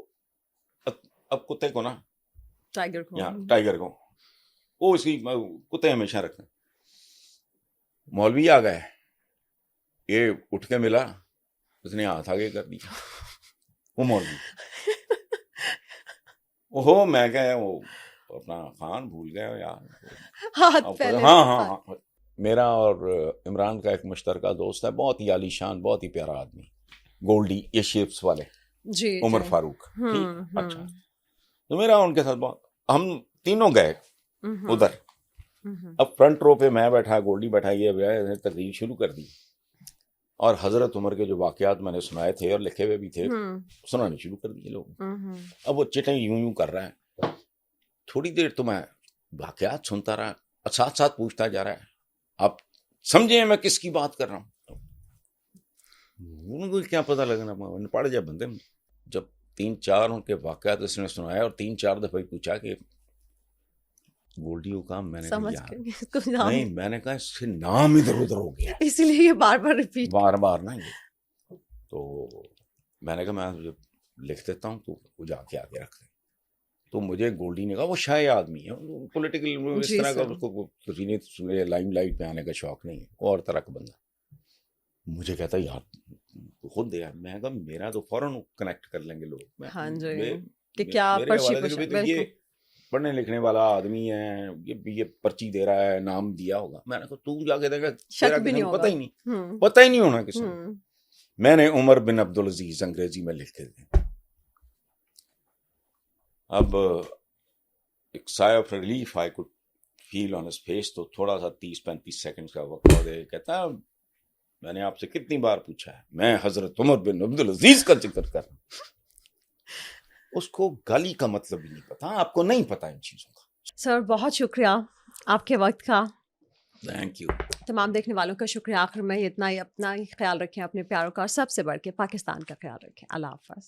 اب کتے کو نا, ٹائیگر کو, وہ اسی کتے ہمیشہ رکھتے ہیں. مولوی آ گئے, یہ اٹھ کے ملا, اس نے ہاتھ آگے کر دیا, وہ مولوی وہ میں کہ وہ اپنا خان بھول گئے یار. ہاں, میرا اور عمران کا ایک مشترکہ دوست ہے, بہت ہی عالی شان, بہت ہی پیارا آدمی, گولڈی, یہ شیپس والے, جی, عمر فاروق. اچھا, تو میرا ان کے ساتھ بہت, ہم تینوں گئے ادھر. اب فرنٹ رو پہ میں بیٹھا, گولڈی بیٹھا, یہ تقریر شروع کر دی, اور حضرت عمر کے جو واقعات میں نے سنائے تھے اور لکھے ہوئے بھی تھے سنانے شروع کر دیے لوگ. اب وہ چٹیں یوں کر رہا ہے, تھوڑی دیر تو میں واقعات سنتا رہا, ساتھ ساتھ پوچھتا جا رہا ہے, آپ سمجھیں میں کس کی بات کر رہا ہوں. ان کو کیا پتہ لگنا, پڑھ جائے بندے. جب 3-4 ان کے واقعات اس نے سنایا اور 3-4 دفعہ پوچھا کہ گولڈی کو کام, میں نے کہا نہیں, میں نے کہا اس سے نام ادھر ادھر ہو گیا, اسی لیے یہ بار بار ریپیٹ, بار بار نا یہ. تو میں نے کہا میں لکھ دیتا ہوں, تو وہ جا کے آگے رکھ دیں. تو مجھے گولڈی نے کہا وہ شائع آدمی ہے, پولیٹیکل اس طرح کا, اس کو لائم لائٹ پہ آنے کا شوق نہیں ہے, اور طرح کا بندہ. مجھے کہتا یار خود دے یار, میں کہا میرا تو فوراً کنیکٹ کر لیں گے لوگ. ہاں جی, کہ کیا یہ پڑھنے لکھنے والا آدمی ہے, یہ پرچی دے رہا ہے, نام دیا ہوگا. میں نے کہا تو جا کے دیکھا, پتہ ہی نہیں, پتہ ہی نہیں ہونا کسی. میں نے عمر بن عبدالعزیز انگریزی میں لکھ کے دیا. اب ایک sigh of relief I could feel on his face, تو تھوڑا سا 30-35 سیکنڈ کا وقت ہو گیا. کہتا ہے میں نے آپ سے کتنی بار پوچھا ہے, میں حضرت عمر بن عبدالعزیز کا ذکر کر رہا ہوں. اس کو گالی کا مطلب بھی نہیں پتا, آپ کو نہیں پتا ان چیزوں کا. سر بہت شکریہ آپ کے وقت کا. Thank you. تمام دیکھنے والوں کا شکریہ. آخر میں اتنا ہی, اپنا ہی خیال رکھیں, اپنے پیاروں کا, اور سب سے بڑھ کے پاکستان کا خیال رکھیں. اللہ حافظ.